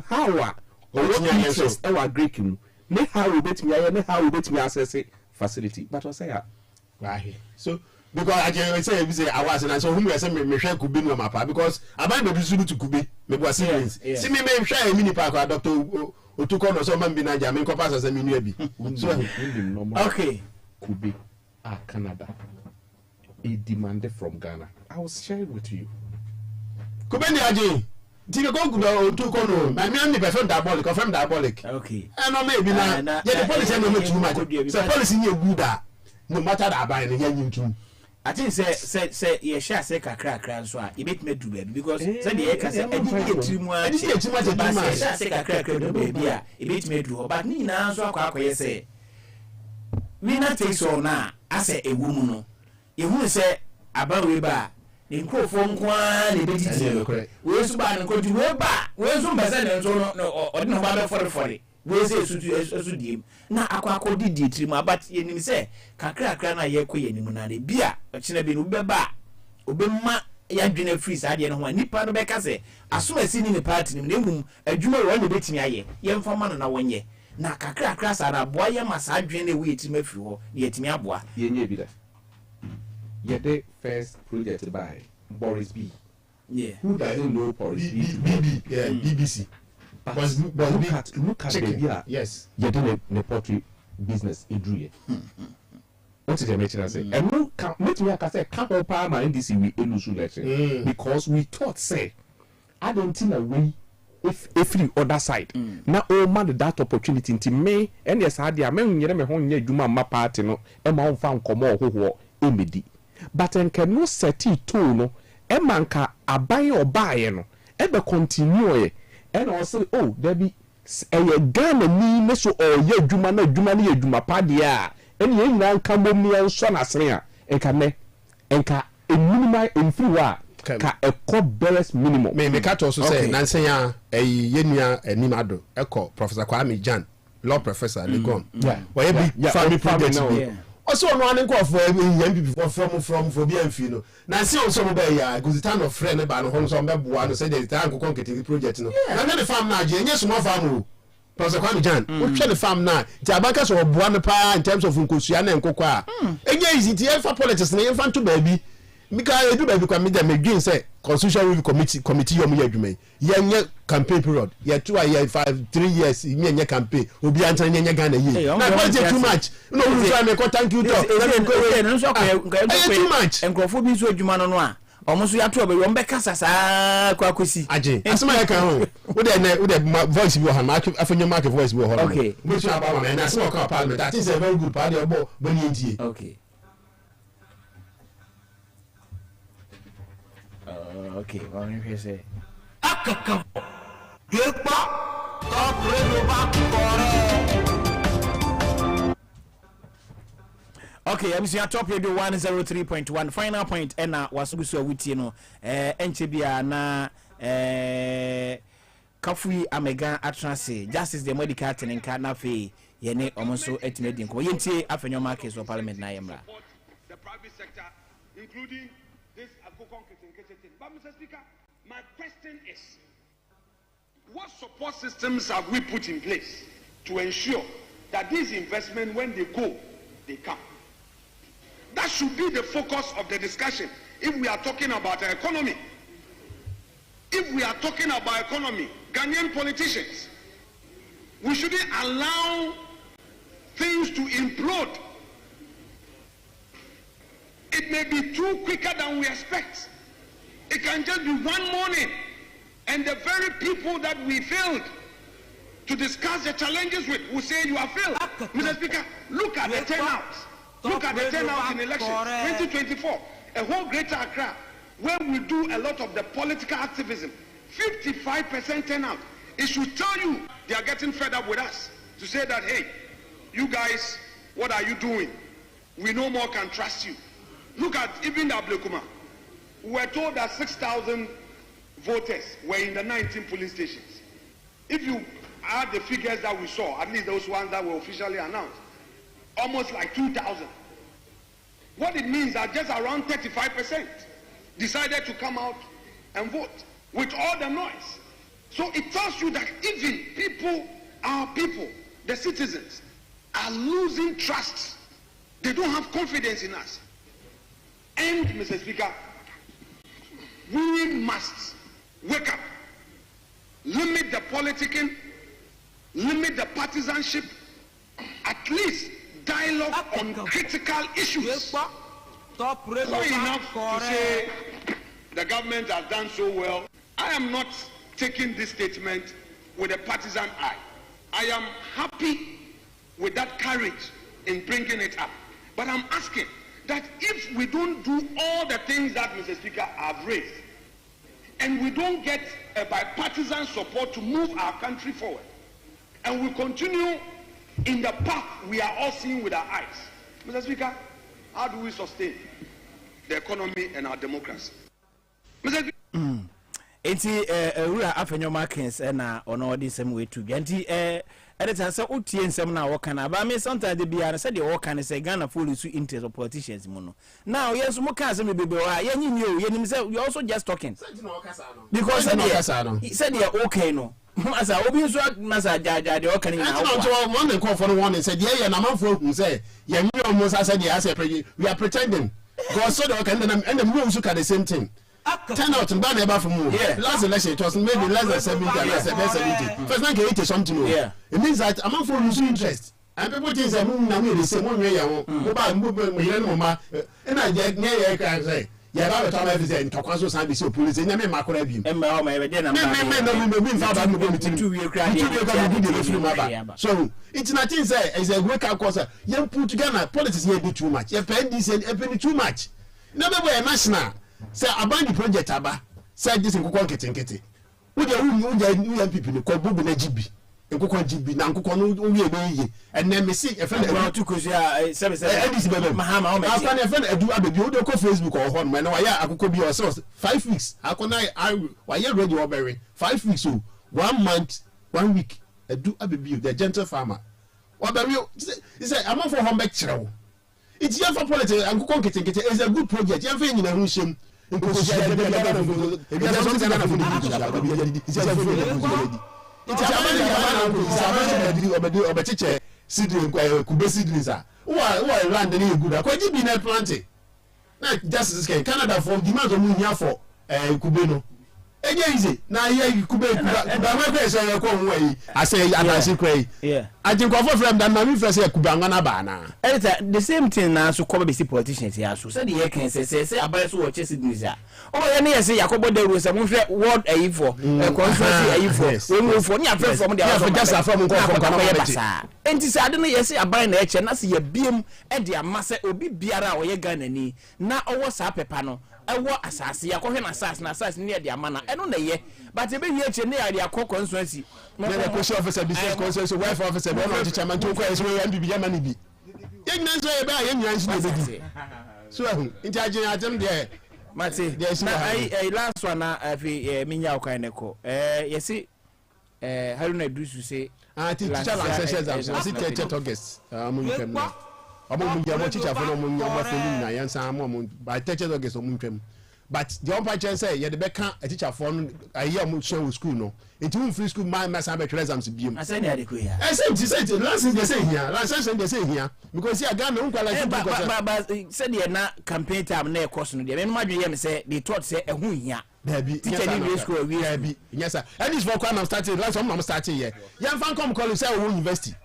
how a interest e wa agric nu ne how we bet me aye ne how we bet me access facility but I say right so because I say I was and so whom you say me hwe kube no mapa because aban be bisu to kube me bo serious see me hwe mini park doctor otuko no so man bi na ja me nkopa asa me nua bi so okay kube Canada a demand from Ghana I was sharing with you kube ni aje ti go otuko no my me am person diabolic confirm diabolic okay and no maybe na yeah the policy no too much so policy ni good no matter that aban ni yan too I think say ye share say kakra so a e bet me do baby because say the e ka say edi etirimu a share say kakra do baby a e bet me do but ni na so akwa say we na take so na ase ewu mu no e hu say abawe ba ni nkofo nkoa na betiti we so ba nko ju we so mbasa ne so no odi no ba be fore we say esu diem na akwa didi etirimu abat ye nim say kakra na ye kɔ ye nim na de bia kina bi no beba obemma ya dwene free sa de no ho nipa no beka say asomasi ni party nim na mum adwuma we na betimi aye ye mfa ma no na wonye na kakra sa na boa ye ma sa dwene we etimi afiri ho na yetimi aboa ye nye bi da ye the first project by Boris B who doesn't know Boris B BBC but look at the year yes you do the poultry business edruye what is the mention say and no make me say can't power my NDC we elusu election because we thought say I don't think a way if every other side na o man that opportunity nti me and yes had ya me nyere me ho nya adwuma ma party no e ma onfa nkomo hoho emedi but enke no seti to no e manka aban obaye no e be continue and also oh there be Ghana ni me so ye adwuma na adwuma na adwuma pa de a ene ye nyina nka momi enso na sere a enka minimum emfiwa ka ekọ beres minimum me ka to so say nansen ya ye nua animado ekọ Professor Kwame Jan law professor Legon we be family project also no an nko for MPP from be amfi no nansen on so mo be ya go the time of friend ba no ho so be boa no say the time go concrete project no na the farm na je nye small farm o Professor Kwame Jan we share the farm na ti abanka so boa no pa in terms of nkosua na nkoko a enye easy ti e fa politics na e fa to baby Mika edu baby kwa media megin say constitutional review committee yom ye adwuma ye campaign period ye 2 years 3 years me nye campaign obi antan nye Ghana ye na budget too much no we try me ko thank you to no so too much enkrofo bi so adwuma no a omo so ya to be won be kasa saa kwa kosi aje asema ye kan ho wo de voice bi ho ma afenye mark voice bi ho okay we try about man na asema ko parliament that is a very good party obo bani ntie okay okay, what you say? Akaka. Gekpa. Ka preno ba kore. Okay, I'm seeing top radio 103.1 final point ena wasubusu awutie no enche bia na Kafui Amega Atrase Justice the Medical Tenenka na fe yene omonso etimedi nko yentie afenyo markets of parliament na yemra the private sector including this Akokon Ketenkete. But Mr. Speaker, my question is, what support systems have we put in place to ensure that these investments, when they go, they come? That should be the focus of the discussion if we are talking about our economy. If we are talking about economy, Ghanaian politicians, we shouldn't allow things to implode. It may be too quicker than we expect. It can just be one morning, and the very people that we failed to discuss the challenges with will say you are failed. Mr. Speaker, look at the turnout. Look at the turnout in elections 2024. A whole Greater Accra, where we do a lot of the political activism, 55% turnout. It should tell you they are getting fed up with us to say that, hey, you guys, what are you doing? We no more can trust you. Look at even the Ablekuma. We were told that 6,000 voters were in the 19 polling stations. If you add the figures that we saw, at least those ones that were officially announced, almost like 2,000. What it means that just around 35% decided to come out and vote with all the noise. So it tells you that even people, our people, the citizens, are losing trust. They don't have confidence in us. And, Mr. Speaker, we must wake up, limit the politicking, limit the partisanship, at least dialogue on critical issues. Not enough to say the government has done so well. I am not taking this statement with a partisan eye. I am happy with that courage in bringing it up. But I'm asking that if we don't do all the things that Mr. Speaker have raised, and we don't get a bipartisan support to move our country forward, and we continue in the path we are all seeing with our eyes, Mr. Speaker, how do we sustain the economy and our democracy? Mr. Speaker, enti ura afenyo markets na ono odi sem we tu nti editor say otie nsem na wo kana ba me sometimes de bia na say de wo kana say Ghana full su interest of politicians mu no now yes mo kan say me bebe wa ye nyi o ye nim say we also just talking because said they okay no masa obi so masa jaja de o kana na wo one dey call for one say dey na manfo hu say ye nyi o mo say dey as we are pretending because so dey okay and them who so can the same thing. Turn out and ban ever from you. Last election it was maybe less than 70, less than 70. First time get something. Yeah. It means that among for losing interest. And people think that we say one way and I get near can say. Yeah, I time everything to consul and be so police and me makora bi. So it's not say as a wake up cause you put together politics here be too much. You pay this and too much. Never be national. Say abandon project aba say this nkukon ketenkete wo de wu people ni ko bubu na GB nkukon GB na nkukon no wie be yi enne me see e fe na to kosi a say mahama o me after na fe na adu abebi wo de ko Facebook o ho no na wa ya akukọ bi o so 5 weeks akona wa ya ready o berry 5 weeks so 1 month 1 week adu abebi the gentle farmer wa berry say am for home back chrewo it's here for politics and nkukon ketenkete is a good project ya fe nyina hu shem. It's Canada for demand of money for Kubeno. Easy. Now here you could be I say I cray. Yeah. I think of from that my first year Kubangana bana. The same thing now so come be politicians here. So said the can say about so watch it news. Oh any say Yakobo de Rosa word a for constituency a for. We move for near from the just from Basa. And this I don't know yes I buy na eche na se ye biem e de amase obi biara o ye Ghana ni na owo sa pepa no ewo asase yakohwe na asase ne de amana eno na ye but e be hie eche ne ya de akọ constituency na the police officer business constituency wife officer be no chairman to ko eso we MBB Germany bi yen nan so e ba yen nyan so be so nti agye atem de mate na last one na afi minya okan ne ko yesi haruna dusu say teacher license exam so si 30 August mo ntwam na omo mo teacher for no mo feli na yansa mo by 30 August mo ntwam but the on chance say ye de be kan a teacher for no ayi am show school no it won free school man mess am be exams biem asa na adeku ya say license dey say here license dey say here because here Ghana un kwala ba say dey na campaign time na e course no dey me ma dwe ye me say they thought say ehun hia baby teacher ni school we baby yes sir and this for kwala starting last time I'm starting here yan fan come college say we university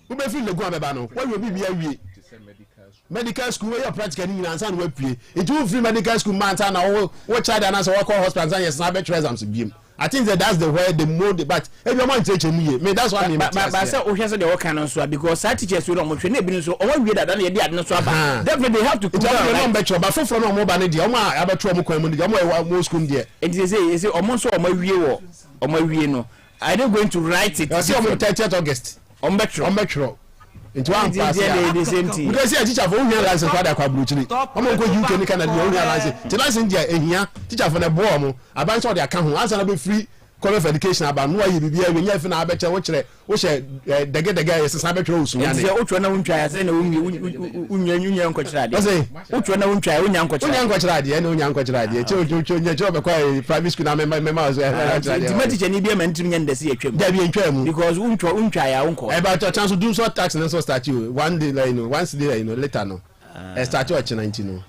we be feel legun abeba no we be bia wie medical school where you practical ni na san we pie it will free medical school man na wo child na so we call hospital and yes na be exams biem I think that's the way the mode but if you want to teach me that's why me but say o hwe say the work can so because that teachers we don't mo hwe na ebi so o wa wie that na ye dey ade no so aba definitely they have to come down no better but for no mo ba ne dey o ma abetro mo kwan mo dey o mo school dey and they say o mo so o ma wie no I don't going to write it see on 30th August on metro into one pass the same thing because see teacher for who license for that kwa bruchiri o mo go UK ni Canada who license the license there ehia teacher for the boy mo aban so dey aka ho answer na be free college education aba no ayi bibia we nya fi na abeche wo kire wo she dege yes na betro usu ya ne o twa na wuntwa ya se na unya nkokira ade o twa na wuntwa ya unya nkokira ade na unya nkokira ade che nya che obekwa private school na member so teacher ni bia mantim nya ndase ya twam da bia ntwam because wuntwa ya wonko e ba to chance do so tax na so start you one day like once day later no start you at 19 no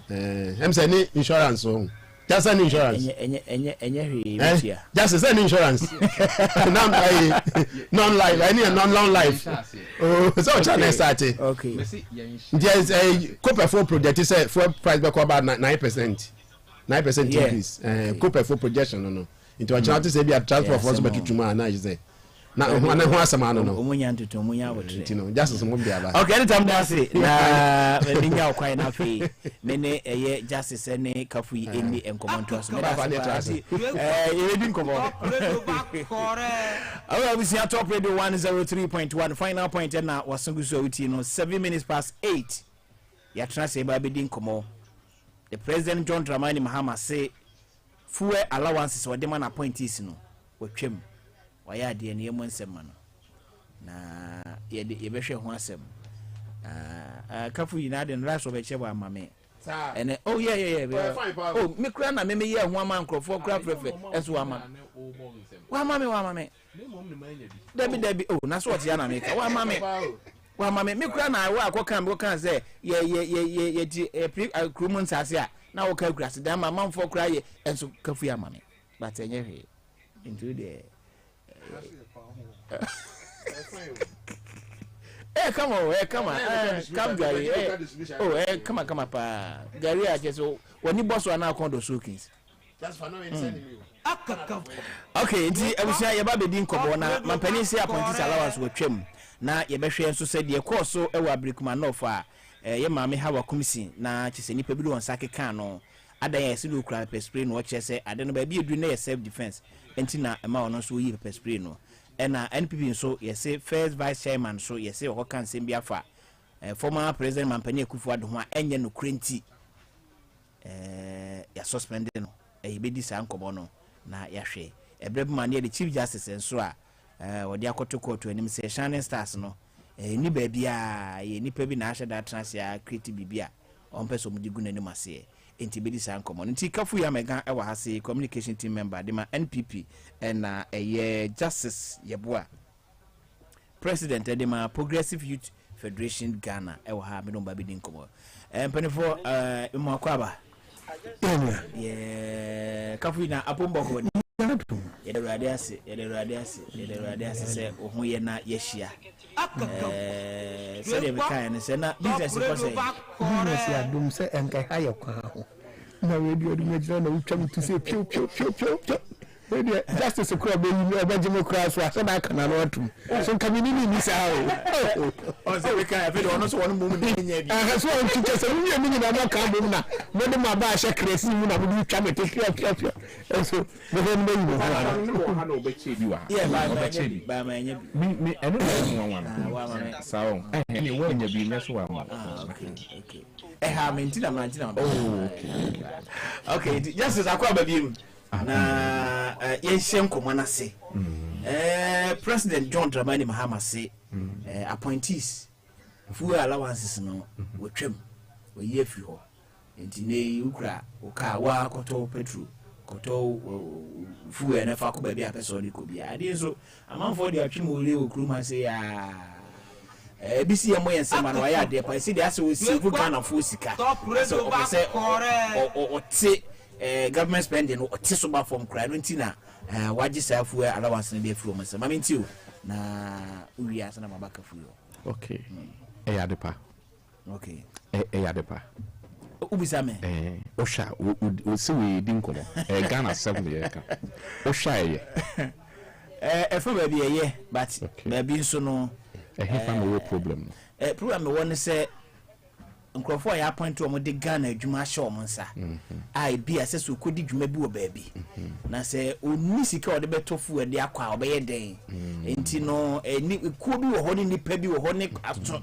em say ni insurance o just an insurance enye just an insurance non-life I need a non-long life oh so channel started okay there's a copper for project say for price back about 9% increase copper for projection no into a chance say be a transfer for so to man na say na ho asama no omunya ntutu omunya wotre no just so mo bia ba okay anytime that say na ninya okwan na fe me eye justice ne kafu yi eni enkomonto aso me da fa e bi nkomo awa we see top radio 103.1 final point na wasungu so uti no 7 minutes past 8 ya tena say ba be di nkomo the president John Dramani Mahama say fuel allowances we dem na appointees no watwam waya de ne yemo nsem no na ye behwe ho asem kafu yina de last of eche ba mame ene oh yeah oh me kura na me ye ho ama nkrofo kura prefe eso ama wa mame debi oh na so what ya na me ka wa mame me kura na wa akokan say ye ti crewman sase a na wo ka kura se dan mama mfo kura ye enso kafu ya mame but enye hwe into the come on, come Gary. Come pa. Gary so when you boss na kondo soakings. That's for no sending you. Okay, nti abusia ye ba bedin kobo na mampani say appointees allowance wo twam na ye behwe enso se de course so e wa brikuma no fa ye maame hawa komisi na chise nipa bi do onsake kan no adan ye se do kra pepper spray no che se ade no ba bi edu na ye self defense enti na ema ono so yi pepper spray no ena NPP so ye say first vice chairman so ye say o kan sem bia fa former president mampani Akufo-Addo ho enye no krenti ya suspend no e be di san kobo no na ya hwe ebre bi ma ne the chief justice enso a wodi akoto court anim say Shining Stars no ni ba bia ye nipa bi na ahye da transia create bibia on person mu digu nanim ase enti be di san komo nti kafu ya mega e wa ha say communication team member de ma NPP na ye justice yeboa president de ma Progressive Youth Federation Ghana e wa ha me no ba bi din komo empanifo mo akwaba yeah kafu na apombo ko ye de radiasi se ohun ye na yehia se de bekan ne se na business ko se business ya dum se enka ha ye kwa ho na radio dum ejira na utwa mutu se pio Justice Okura be you obejimo kra so ase na kana no atum. So kamini ni sa o. O se we kan afi ono so wonu mu ni nya bi. Ah so on tike se mu ni na ma ka bom na. Mo de ma ba hye kresi mu na mo di twa me te kra. So mo de me yi mo ha no be che bi wa. Yeah, ba ma nya bi. Me eno na wa wa. Sawo. Ni wo nya bi na so wa. Okay. Ha mentina mantina. Oh, okay, Justice Akwa babiem. Na yenhyem komana se. President John Dramani Mahama say appointees fuel allowances no wotwam we ye fi ho enti ne ukra oka wa koto petrol koto fuel na fa ko ba bia person ni ko bia ade so amanfo de atwe mo le okruma say ya bisi ya moyen sema no ya de pa si de ase o si ku kana fo sika so o say o ti government spending o ti so ba form cry no ntina waji sa fuel allowance na be fi o mase mama nti o na uwi asa na mabaka fuel. Okay. Ya depa. Okay. Ya depa. Ubisa me. Osha o se we din komo. Ghana 7 year ka. Osha ye. For baby ye but baby nso no he fa no problem. Problem we won say nkrofo ya appoint o mo de Ghana adwuma hye o mo nsa. Ai bi aseso kodi dwuma bi wo baby. Na say oni sika o de beto fu e de akwa obeye den. Enti no ni ku bi wo ho ni nipa bi wo ho ni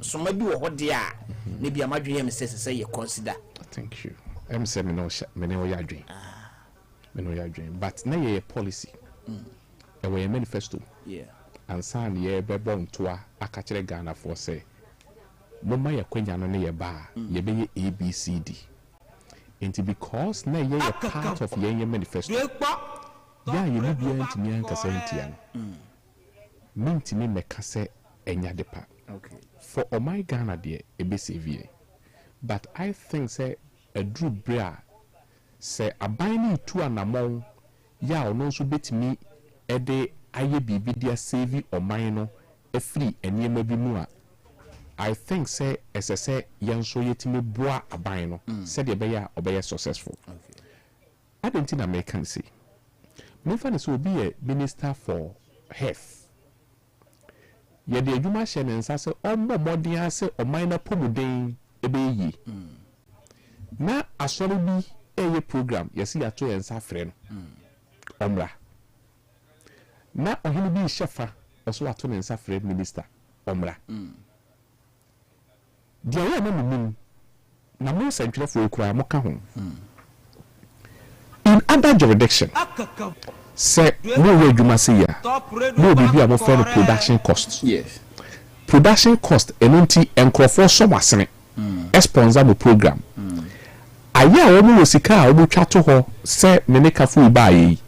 soma bi wo ho de a ne bi amadwe yem say ye consider. Thank you. Say me no ya adwen. Me no ya adwen but na ye policy. E we manifesto. Yeah. And san ye bebo ntoa aka kire Ghana for say mama ya kwanya no ne ye ba ye be ABCD. And because na ye part of ye manifesto. Ya ye ni bia ntimi ankasa ntia no. Mintimi meka se enya depa. Okay. For my Ghana de e be severe. But I think say a drew bra say abani tu anamon ya ono so betimi ede aye bibi dia save oman no e free enema bi mu a I think say say yanso yetimi boa aban no said ye be ya obey successful. Okay. I don't think American say me fa so be a minister for health. Ye de adwuma hye ne nsa se ommo modern ase oman na pomuden ebe yi. Na asori bi eye program yesi ato yensa frɛ no. Omra. Na ohini bi shefa oso ato ne nsa frɛ minister omra. Dia ya na munim na mo sentwerefo ekura mo ka ho. In other jurisdiction say no way adwuma se ya no bi a mo fɛ no production cost. Yes. Production cost enunti enkrofo so wasene sponsor mo program. Aya wo mo sika a wo twa to ho se meneka fu ba yi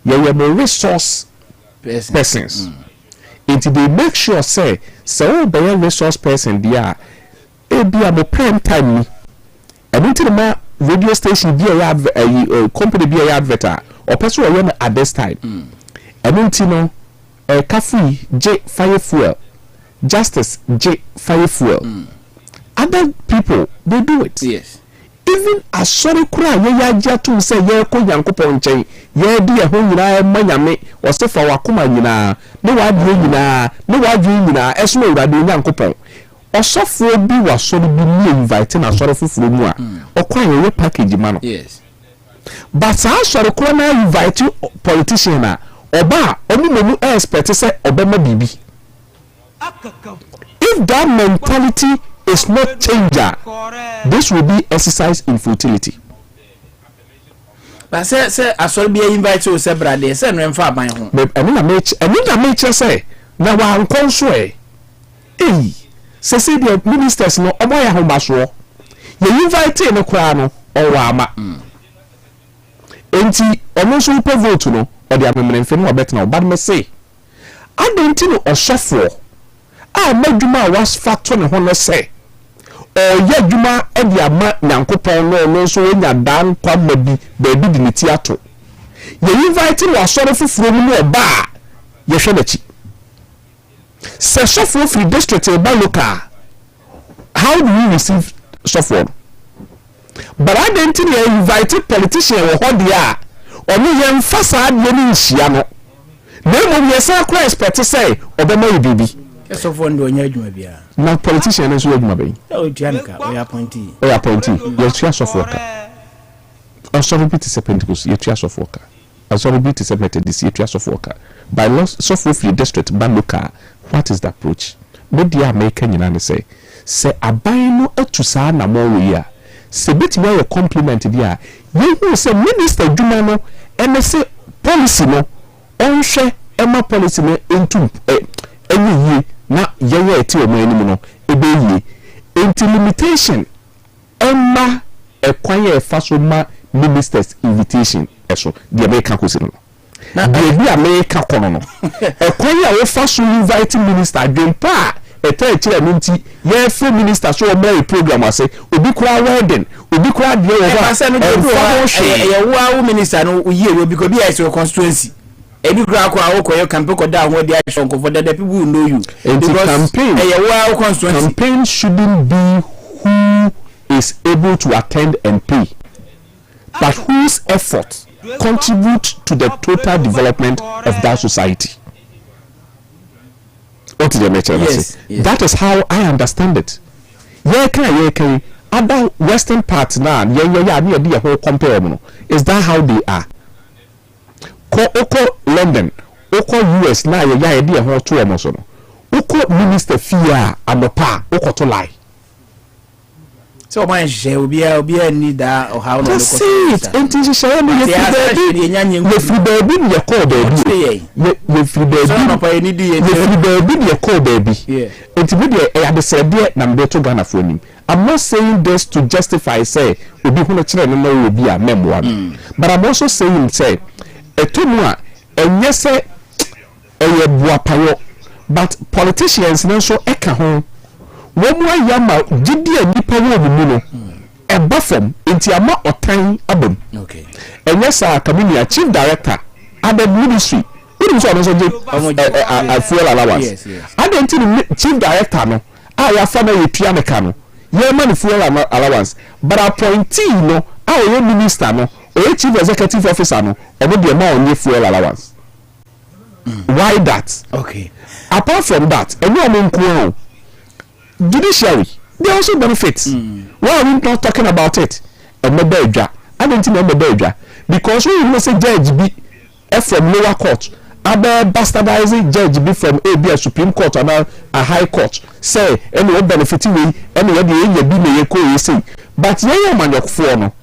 ye mo resource persons. Until they make sure say so be a resource person dia e bia mo prime time ni enunti ma radio station bi a company bi a advertiser or person we at this time enunti no kafu J fire fuel Justice J fire fuel. Other people they do it. Yes. Even as sorry cry ye ya jatu say ye ko yankopon nchen ye di e ho nyina manyame o se fa wakoma nyina ne wa di nyina ne wa di nyina eso urade yankopon osofo bi wa sorry bi ni invite na sorry fufuro mu a okwan ye package ma no. Yes. But sa sorry ko na invite politician na oba omu memu expect say obema bibi. If that mentality is not changer, this will be exercise in futility. But say asol be invite you say brother say no mfa ban ho. Emi na me say na wa nkonso say the ministers no omo ya ho baso. Ye invite no kra no o wa ama. Enti omo so pe vote no o de amemre mfe no obet na obad me say. Adenti no osofo a madwuma was factor ne ho no say ya dwuma e dia ma nyankopon no so nya dan kwama bi ba bi di neti ato ye invite no asore fufuro mu no ba ye hwe na chi se sofo free district e ba local how do you receive sofo but I didn't invite politician wo ho dia onu ye mfa saa de ni nhia no na mo ye sa kra expect say obema ye bibi so for ndo nya adwuma bia na politician no so adwuma ben o tianka o appointee ye tua so for ka sorry bit is Pentecost ye tua so for ka sorry bit is Methodist ye tua so for ka by law so for free district local. What is the approach media America nyina ne say aban no atu saa na mo we ya se betime ye compliment dia ye hu say minister dwuma no ene say policy no onhwe ema policy no entum enyi na ye eti o mani mu no ebe yi enti limitation emma ekwan ye fa so ma ministers invitation eso the American kosi no na be America kono no ekwan ye wo fa so invite minister dwen pa ete kire minti ye free minister so o marry program ase obi kura wedding obi kura de wo ba ye wo minister no uye we because be is your constituency ebi kura kwa wo campaign ko da won dey action ko for the people who know you because campaign wo constituency campaign shouldn't be who is able to attend and pay but whose effort contribute to the total development of that society. Yes. That is how I understand it. Yeah, other Western parts now, yeah, whole compare. Is that how they are? Oko London, Oko US now, yeah, idea whole two almost. Oko minister fear amopa, Oko to lie. So my share will be need that or how to see it. And to share me with the baby, you call baby. With the baby, you call baby. Yeah. Intermediate, I had the Serbia number to Ghana for him. I'm not saying this to justify, say, we be who children will be a memoir. But I'm also saying, say, a tumor, and yes, say, a buapayo, but politicians no so eka home. Womwa yama jidi e nipa wo mu no e ba fam enti ama otan abam okay and yes our community chief director at the ministry we so no so fuel allowance yes adenti chief director no ya fa na yetua meka no ye man fuel allowance but appointee no ye minister no o chief executive officer no obo de ma onye fuel allowance why that okay apart from that enu omonko judiciary they also benefit. Why are we not talking about it? I don't think because we will say judge be from lower court, other bastardizing judge be from a Supreme Court or a High Court. Say any benefit we any be me ko say. But yeah man yok for no.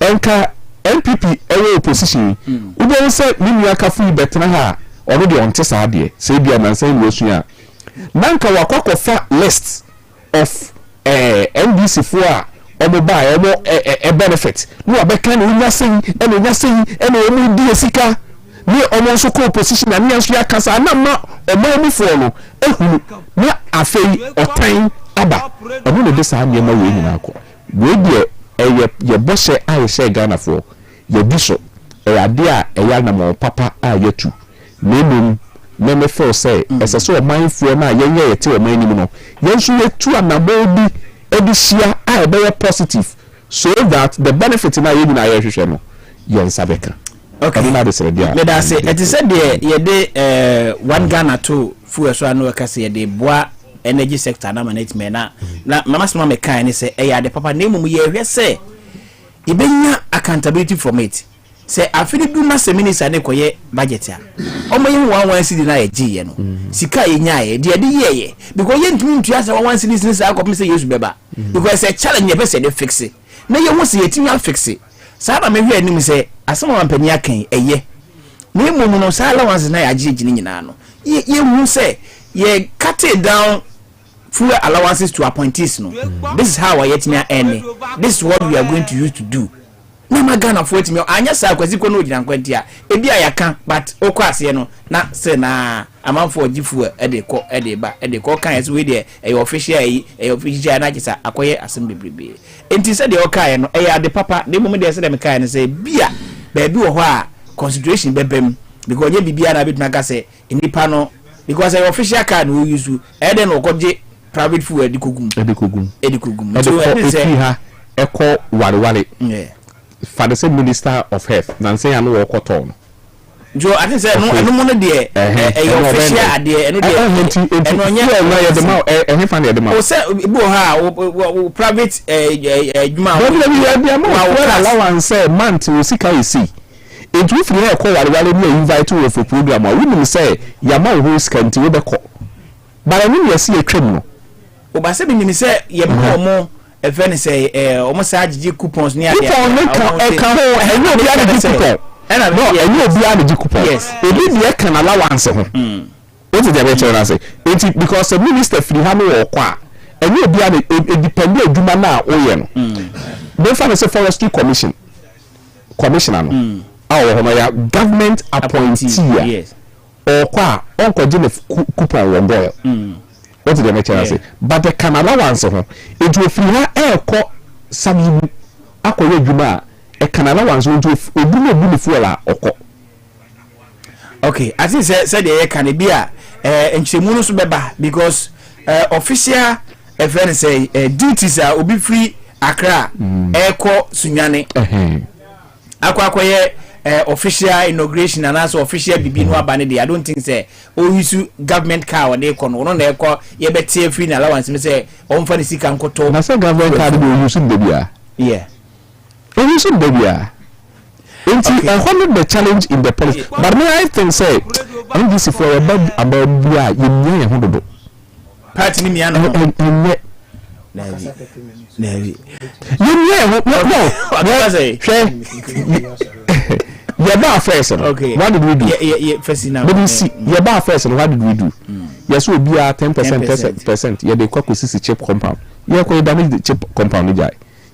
Enka MPP any opposition. We don't say me aka free better ha already on tesa there. Say be man say we so nanka wakoko fa list of NDC for omoba omo benefit no abeka no nya sen eno nya sen eno omo di esika ni omo so ko position na nya so yakasa na ma omo mi for no ehunu na afei otan aba omo no de sa nya ma we nyina akọ we de ye bose a ye Ghana for ye biso ade a eya na mo papa a yetu nemum me feel say as so mindful na yenye yete o mani mu no yensu yetu anabo bi edisia a be positive so that the benefit na ye nyina ye hwehwe no yensa beka okay na de sere dia me da say it said there ye de one Ghana to fu so anu ka say ye de boa energy sector na management na mama sema me kan ni say e ya de papa na emu ye hwe say ibenya accountability from it. Say afini du na se minister ne koye budget a omo yin 11 cedi na ye no sika ye nyaaye de ye because ye ntumi ntua se 11 cedi since akopem se yesu beba because a challenge ye be se de fix it na ye wo se ye timi fix it sa na me hwe anim se asema wampani akan eye na emu no sa allowance na ya gini nyina no ye hu se ye cut it down full allowances to appointees no this is how I yet me earn this is what we are going to use to do na magana for it me anya sa kwasi ko no gina kwanti a ebi ayaka but okwase no na se na amanfo ogifu e de ko kan yes we de official na gisa akoye asem bebrebe enti se de okaye no e ya de papa de mum de se de me kai no se bia ba bi wo ho a consideration bebem because ye bibia na betuna ka se nipa no because official card no use e de no koje private food edikogum so e fi ha eko wareware for the same minister of health than say I know what on. Joe, I think say no money there. Official there, and no say bo ha private allowance say month we see can see. It we free call wale invite to for program. We will say yama who scanty we be call. But I mean you see a criminal. O ba se bi ni say ye mo e fe ni say almost agigi coupons ni ade. Coupon e kan ho e no bi ade coupon. No, and you be able to coupon. Yes, it did the can allowance. What is the better answer? It's because the minister free hammer or qua, and you be able to depend on Jumana or don't find a forestry commissioner. Our government appointee, yes, or qua, Uncle Jim coupon one boy. What is the better answer? But the can allowance of it will free her air call some Aqua Juma. A Canada ones will do a okay, I think said the can be and Chimunus beba because official friend say duties are be free Accra Echo Sunyane Aquaye official inauguration and also official Bibino Banidi. I don't think say use government car or they con one they call ye bet free allowance me say on for the sick and koto. I said government car will use the yeah. You should be here. The challenge in the policy. But I think say, I this is for about you know party me and Navy. Your first. Okay. What did we do? Yeah, first now. But you see, your bar first, and what did we do? Yes, will be 10%. Yeah, they call the chip compound. You are damage the chip compound guy.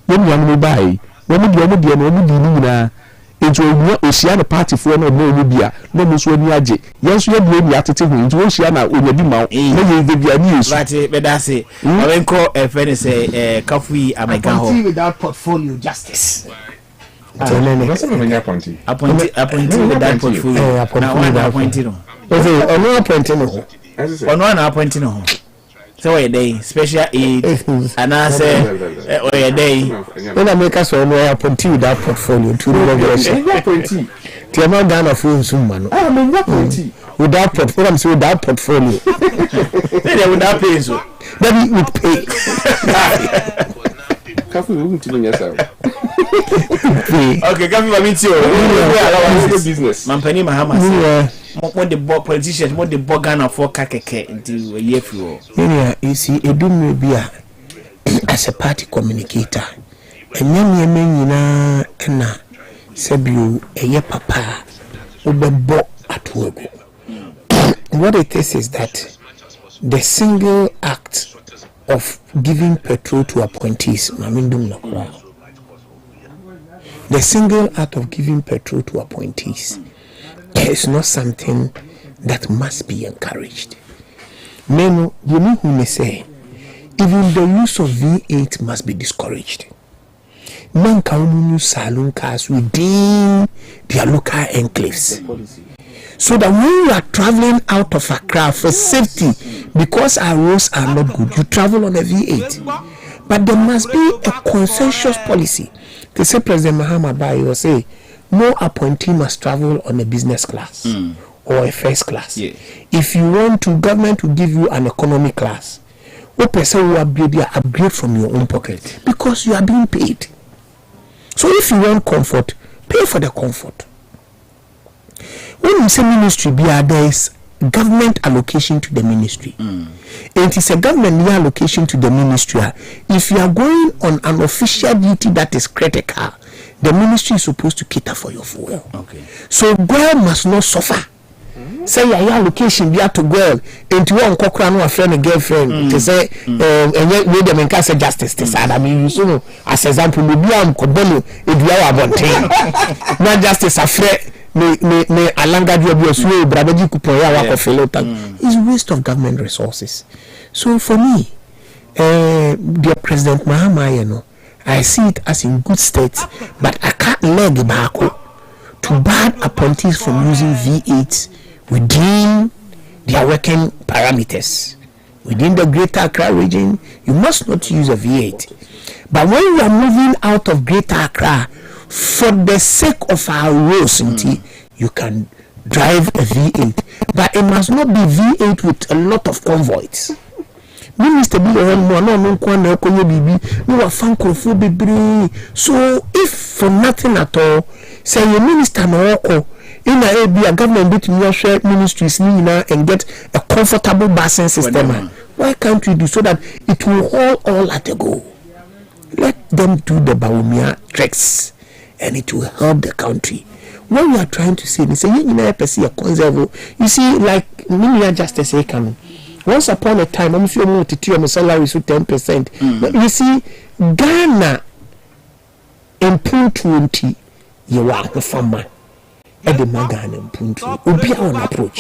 You will buy. When we do na into a party for no bia no muso ni age yes you be atete hu into osia na onyabi ma no ye bia news right be that say we call a friend say Kafui Amega ho without portfolio justice appointee without portfolio now appointee no ono appointee no ono na appointee no so a day special aid and I say a day when I make us one appointee without portfolio to the appointee the amount done of full man without portfolio I'm saying without portfolio they would not pay so then we pay Kafu we to yourself okay Kafu me too business Mampani Mahama what the politicians what the Bogana for kakeke into a year for you see a do be as a party communicator and young men na Sebu a year papa Ubebo at work. What it is that the single act of giving petrol to appointees, the single act of giving petrol to appointees is not something that must be encouraged. Men, you know who may say, even the use of V8 must be discouraged. Men can use saloon cars within their local enclaves. So that when you are traveling out of Accra for safety, because our roads are not good, you travel on a V8. But there must be a consensus policy. They say President Mahama Bai will say, no appointee must travel on a business class or a first class. Yeah. If you want to, government will give you an economy class. What person will upgrade from your own pocket because you are being paid. So if you want comfort, pay for the comfort. When you say ministry, there is government allocation to the ministry. It is a government allocation to the ministry. If you are going on an official duty that is critical, the ministry is supposed to cater for your fuel. Okay. So girl must not suffer. Say your allocation be to girl into one cockra no friend and girlfriend to say and we them in case justice this I mean you know as example maybe am kobolo eduawa bonten not justice afre me alanga do so brabaji kupoya wa kofelota is waste of government resources. So for me dear President Mahama, you know, I see it as in good state, but I can't leg back to ban appointees from using V8 within their working parameters. Within the Greater Accra region, you must not use a V8. But when you are moving out of Greater Accra, for the sake of our roads, you can drive a V8, but it must not be V8 with a lot of convoys. Minister be no so if for nothing at all, say your minister no in a government between share ministries and get a comfortable busing system. Why can't we do so that it will all at a go? Let them do the Baumia tricks and it will help the country. What we are trying to say is you see, like Minia Justice coming. Once upon a time, I'm sure to tell my salary to 10%. But you see, Ghana in 20, you are the farmer. And the Magan in Puntu will be our approach.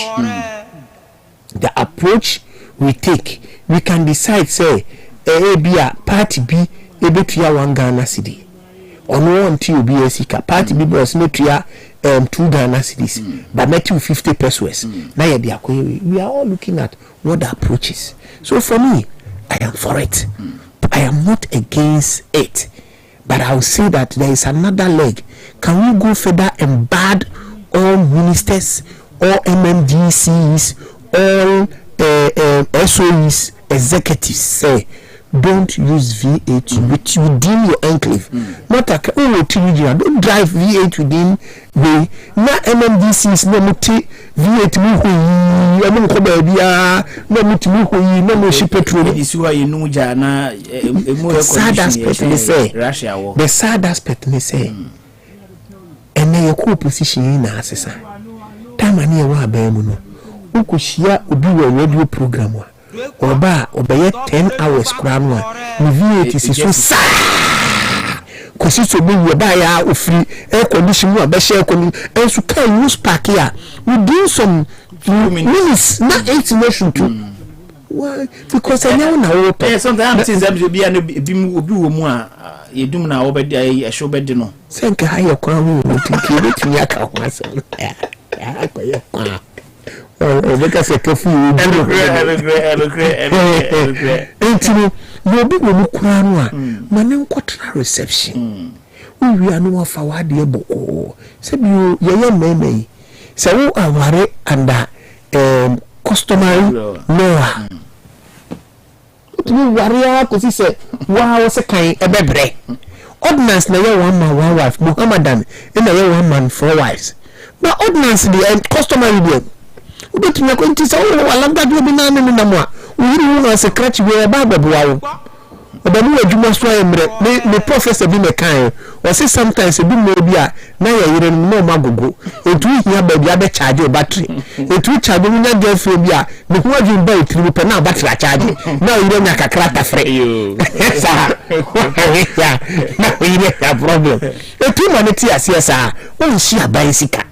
The approach we take, we can decide, say, A, B, party B, a bit to one Ghana city. On one to be a sika, party B was not 2 Ghana cities, but not 250 pesos. Now, we are all looking at what the approach is. So for me, I am for it. I am not against it. But I will say that there is another leg. Can we go further and bad all ministers, all MMDCs, all SOEs, executives say, don't use V8 within your enclave. Not a don't drive V8 within the na MMDCs no muti V8 no ship petrol. The sad aspect they say, the sad aspect they say, and then your position in assessor. Time and year wa bemuno. Uku share ubi radio program. Oba obeye 10 hours kranwa ni V8 so sa kosi so be we ba ya ofri air condition mu abehye koni ensu kan use park ya we do some minutes na 8 nation too. Why? Because I know now sometimes things that be an obi wo mu a yedum na obedi a show bedi no senke ha ye kwan wo tinki betumi aka ho asem ya akoye kwa because a coffee will be you'll be with Mukuranwa, Manan Quatra reception. We are no of our dear book. Said you, young may. So I worry under customary law. It will worry because he said, wow, was a kind of bebre. Ordinance, no one man, one wife, Muhammadan, and a 1 man, 4 wives. But ordinance, the customary law. But we are going to say, oh, I love that you be none in the more. We will as a crutch where a barber wow. But then you must try the professor be a kind, or say sometimes a bit more beer. Now you don't know Mago. It will hear by the other charge your battery. It will charge you not get for beer. The word you buy through penal battery charge. Now you don't have a crack afraid you. Now we have a problem. The 2 minutes, yes, sir. Only she a bicycle.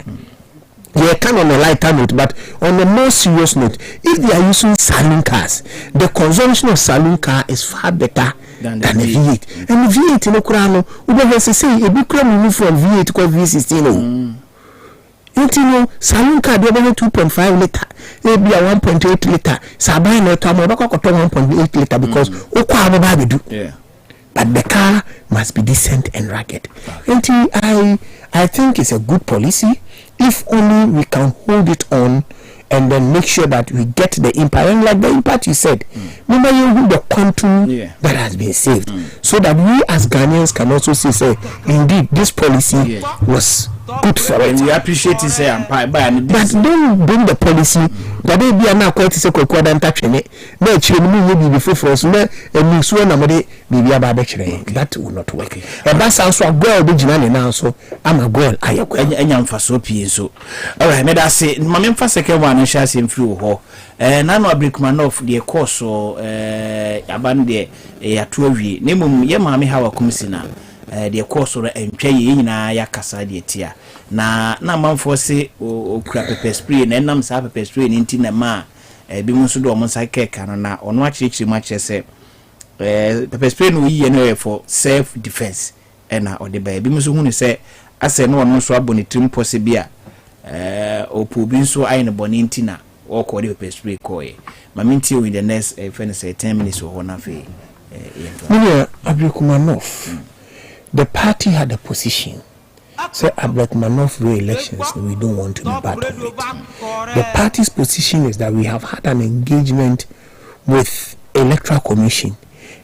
They can on a lighter note, but on a more serious note, if they are using saloon cars, the consumption of saloon car is far better than the V8. And the V8 in Okurano, we have to say a big crime move from V8 to V16. You know, saloon car they have 2.5 liter, maybe a 1.8 liter. Sabai no tamo bako 1.8 liter because Okwa baby do. Yeah. But the car must be decent and rugged. And I think it's a good policy. If only we can hold it on and then make sure that we get the impact. And like the impact you said, remember you the quantum that has been saved. So that we as Ghanaians can also say, indeed, this policy was good for it. We appreciate it, say, but don't bring the policy that they be now quite say and touching it. No, children before for us, and you swear nobody maybe about that will not work. And that's also a girl originally now, so I'm a girl. I am for so so. All right, may I say, my first second one, and shall see through her. And I know a brick man off the course or abandon a 12 name, ye mammy how a commissioner. The course or pay na ya kasa de tia na man for say o crap pepper spray and nam sa pepper spray in na ma be mo so do mo sa keka na ono achichi ma chese pepper spray no yi no for self defense na o de ba be mo so hu say ase no ono so aboni trim pose bia o pobi nso ayi ne boni ntina o ko de pepper spray ko e ma minti in the next 10 minutes o na fe Abdulkumanov. The party had a position say Abdulrahmanov re-elections, we don't want to be part of it. The party's position is that we have had an engagement with Electoral Commission,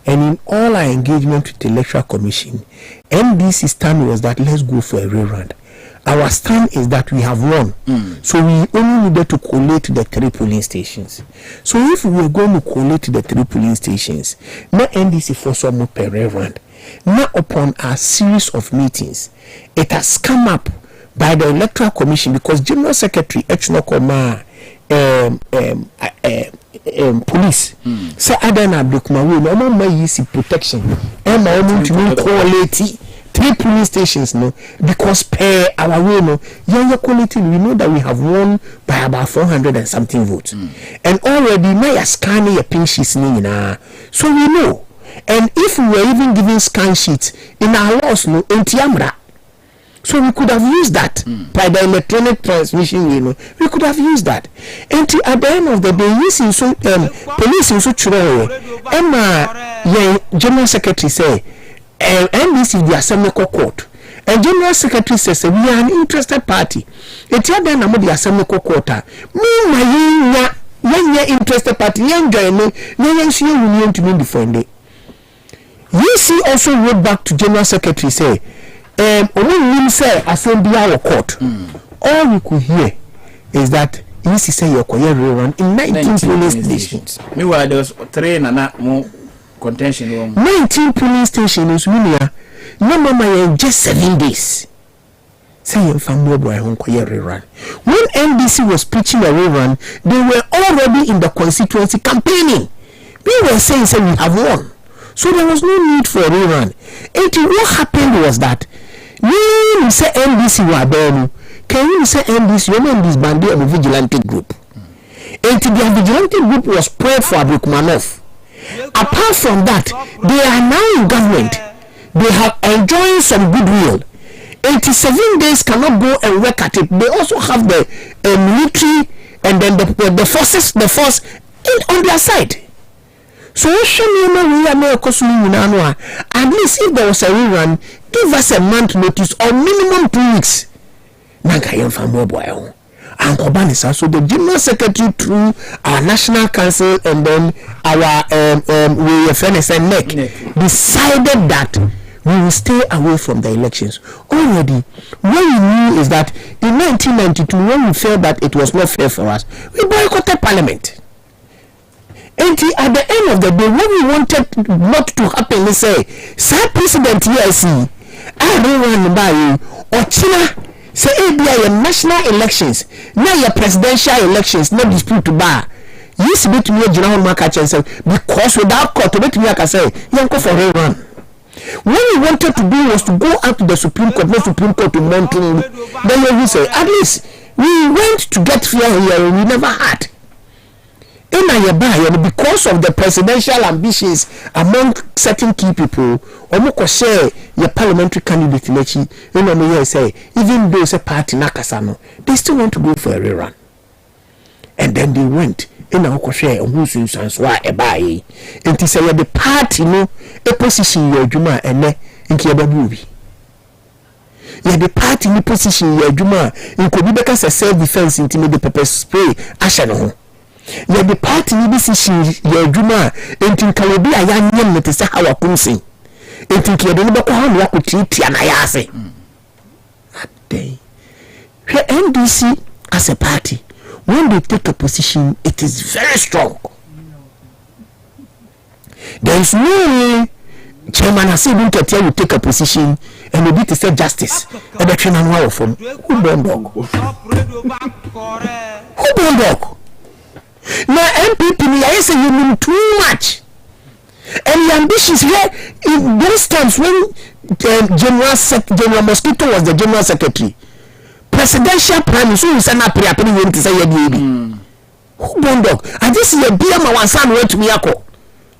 and in all our engagement with the Electoral Commission, NDC's stand was that let's go for a rerun. Our stand is that we have won, so we only needed to collate the 3 polling stations. So if we were going to collate the 3 polling stations, now NDC for some per rerun. Now upon our series of meetings, it has come up by the Electoral Commission because General Secretary Echnokoma police say Adana Abdulkmawi no more easy protection and my own to quality 3 polling stations no because per our way no yeah quality we know that we have won by about 400 and something votes and already now scanning your pink sheets so we know. And if we were even giving scan sheets in our laws, no, anti-amra, so we could have used that by the electronic transmission. We could have used that. And at the end of the day, using so police in such a General Secretary say, and this is the Assembly Court. And General Secretary says we are an interested party. It's the Assembly Court. My interested party, young guy, no, union to be defended. You see also wrote back to General Secretary say, when say assembly our court, all we could hear is that you say your career run in 19 polling stations. Meanwhile, there was 3 and more contention. 19 polling stations, no mama just 7 days. Say your family boy on career rerun. When NDC was pitching a rerun, they were already in the constituency campaigning. We were saying we have won. So there was no need for a rerun. And what happened was that you say NDC were there. Can you say NDC? You know disbanded a vigilante group. And the vigilante group was prayed for Abdulrahmanov. Apart from that, they are now in government. They have enjoyed some goodwill. 87 days cannot go and work at it. They also have the military and then the force on their side. So at least if there was a rerun, give us a month notice or minimum 2 weeks. So the General Secretary through our National Council and then our NEC decided that we will stay away from the elections. Already, what we knew is that in 1992, when we felt that it was not fair for us, we boycotted Parliament. And at the end of the day, what we wanted not to happen, we say, Sir President EIC, I don't want to buy you, or China, say, your national elections, now your presidential elections, no dispute to bar. Yes, be to me a general market and say, because without court, to me, I can say, you go for a run. What we wanted to do was to go up to the Supreme Court, not Supreme Court to mountain. Then you say, at least we went to get fair here, we never had. Because of the presidential ambitions among certain key people, share your parliamentary candidate say, even though it's a party nakasano, they still want to go for a rerun. And then they went in a share who's in Sanswa a buy. And to say the party no a position your Juma and in Kiababubi. Yeah, the party in position your Juma in Kobibekas a self-defense intimate the pepper spray ashano. Yeah, the party in decision your Juma into Kalabi a young man to say how I can sing. Into Kiababubi walk with Tianayase. That day. Here NDC as a party. When they take a position, it is very strong. There is no way Chairman Hassan Ketia will take a position and will be to say justice. Election and war from who born dog? Who born dog? Now MPP, I say you mean too much. And the ambitions here in those times when General Mosquito was the General Secretary. Presidential prime so we send up to say who born dog? I just see a beer my son went to me ako.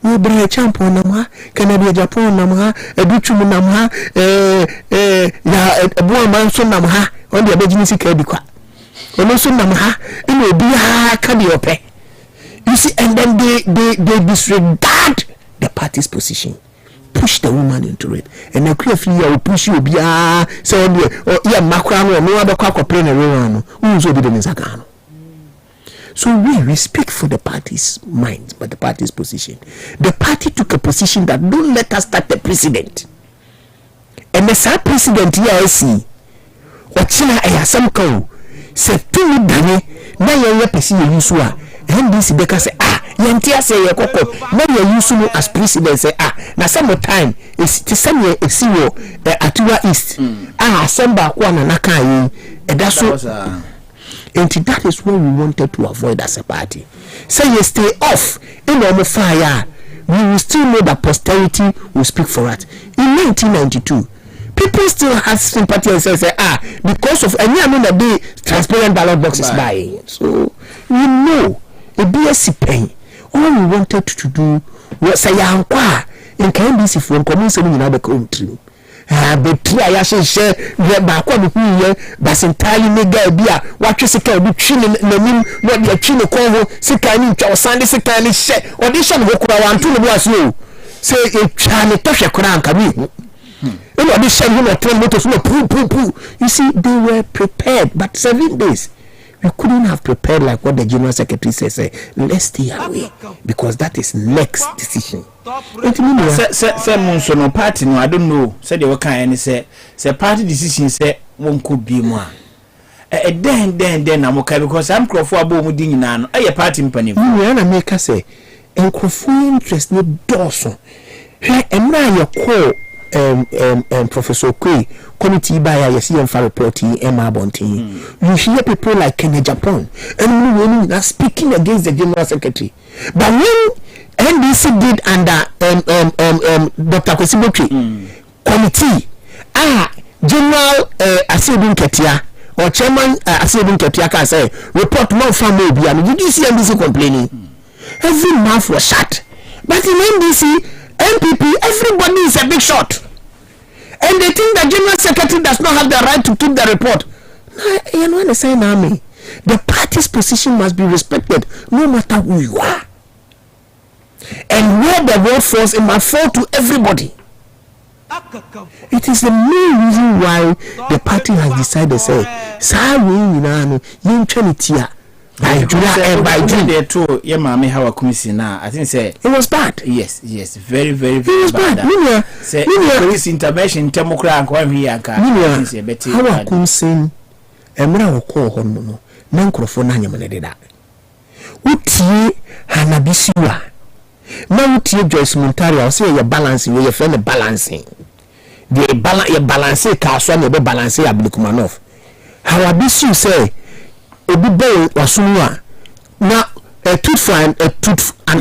You bring a champion nama, can I be a Japan nama, a bitum nama, a boy man son nama, on the emergency cadicua. And also nama, it will be a cadiope. You see, and then they disregard the party's position. push the woman into it. And the clear feel will push you be say yeah macro no other cock play a role who's over the Mizagano. So we speak for the party's mind, but the party's position. The party took a position that don't let us start the president. And the same president here I see what China I some cow said to me Danny, now you're person you use and this they can say Yantia say your coco, now you're using as president say now some time is to send you a zero at East. Some back one and Naka and that's what and that is what we wanted to avoid as a party. Say you stay off in the fire, we will still know that posterity will speak for us. In 1992, people still have sympathy and say because of any amount of the transparent ballot boxes buying. So we know a BSC pay. All we wanted to do was say in KBC for coming in other country. But I share the back on the but entirely nigga beer. What you say can be chilling the name, what you're chilling convo, Sikani, or Sunday Sikani share, or this one walk around to the was you. Say a Charlie Tosha Koran Kabi. You know, this shame you 10 motors, poo. You see, they were prepared, but 7 days. We couldn't have prepared like what the General Secretary says. Let's stay away because that is next decision. Say no party no I don't know. Say they were kind say party decision say one could be more. Then I'm okay because I'm crop for abo din na no. E party mpani. We na make say enkrofo interest ni doso. He emra your call Professor Kwe committee by YCM reporting Emma Bontin. You hear people like Kenya Japan and we are speaking against the General Secretary. But when NDC did under Dr. Kwesibotri committee, General Asibin Ketia or Chairman Asibin Ketia can say report more from maybe. I mean, did you see NDC complaining? Every mouth was shut. But in NDC MPP, everybody is a big shot. And they think the General Secretary does not have the right to keep the report. You know what I'm saying, Army? The party's position must be respected no matter who you are. And where the vote falls, it must fall to everybody. It is the main reason why the party has decided to say, by June there too, yeah, mammy, how a commission now. I think say it was bad. Yes, very, very, It was bad. Say police intervention, Democrat, and here, how a commission, and when I will call home, Nancrophone, Yamaneda. Uti Hanabisiwa. Now, Uti Joyce Montario, I'll say you're balancing, your friend balancing. The balance, Castle, the balance, Ablukumanov. How a bisu say. Obi wasunwa now a tooth for an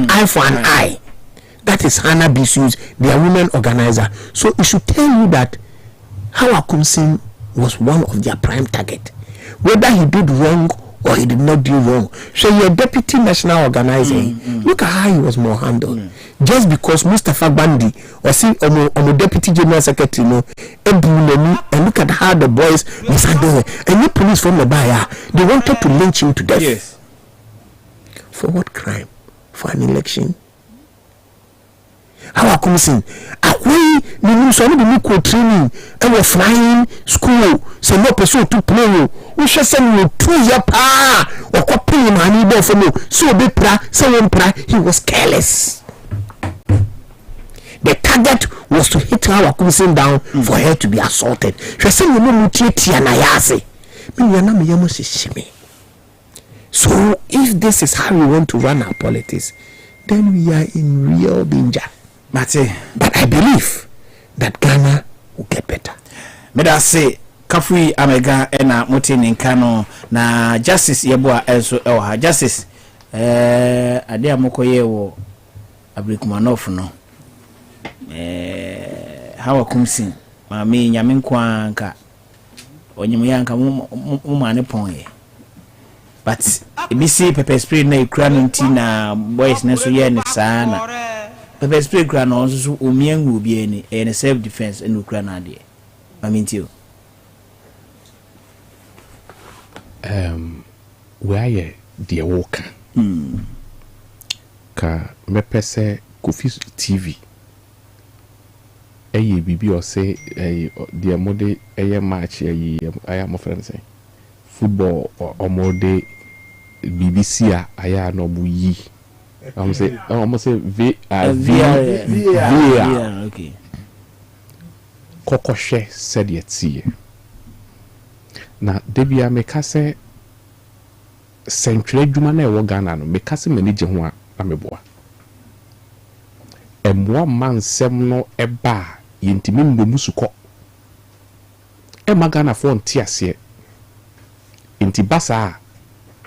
eye for an eye. That is Hannah Bisu's, their women organizer. So it should tell you that Hawa Kumsin was one of their prime target. Whether he did wrong or he did not do wrong. So your deputy national organizer, look at how he was more handled. Just because Mustafa Bandi or see a deputy general secretary and look at how the boys mishandled and the police from the buyer, they wanted to lynch him to death. Yes. For what crime? For an election? How come saying? We so the training and we're flying school. So no person to play. We should send you 2 years or copy money for me. So be he was careless. The target was to hit our cousin down for her to be assaulted. She said, "You know, so if this is how we want to run our politics, then we are in real danger." But I believe that Ghana will get better. Meda say Kafui Amega ena Motin in Kano na Justice Yeboa also Justice Adia Mokoye wo Abrikumanov no Hawa Kumsin Mami Nyaminkwa nka Onyimuyanka mumane ponye. But ibisi pepper spray na ikra na boys na so ye ne sana. Pepper spray kra na so omiengu bi eni and self defense and ukra na de. Mamintio. Where the walker. Ka mepese Kofi TV. bibi or say the mode match I am friend say football or mode BBC I no buyi. I'm say VR okay. Kokoshe said yet see. Na debia meka se century adwuma na ewo Ghana no meka se manage ho a ameboa. Emwa mansem no eba yentimi mbomusuko. Ema Ghana fo nti ase. Nti basa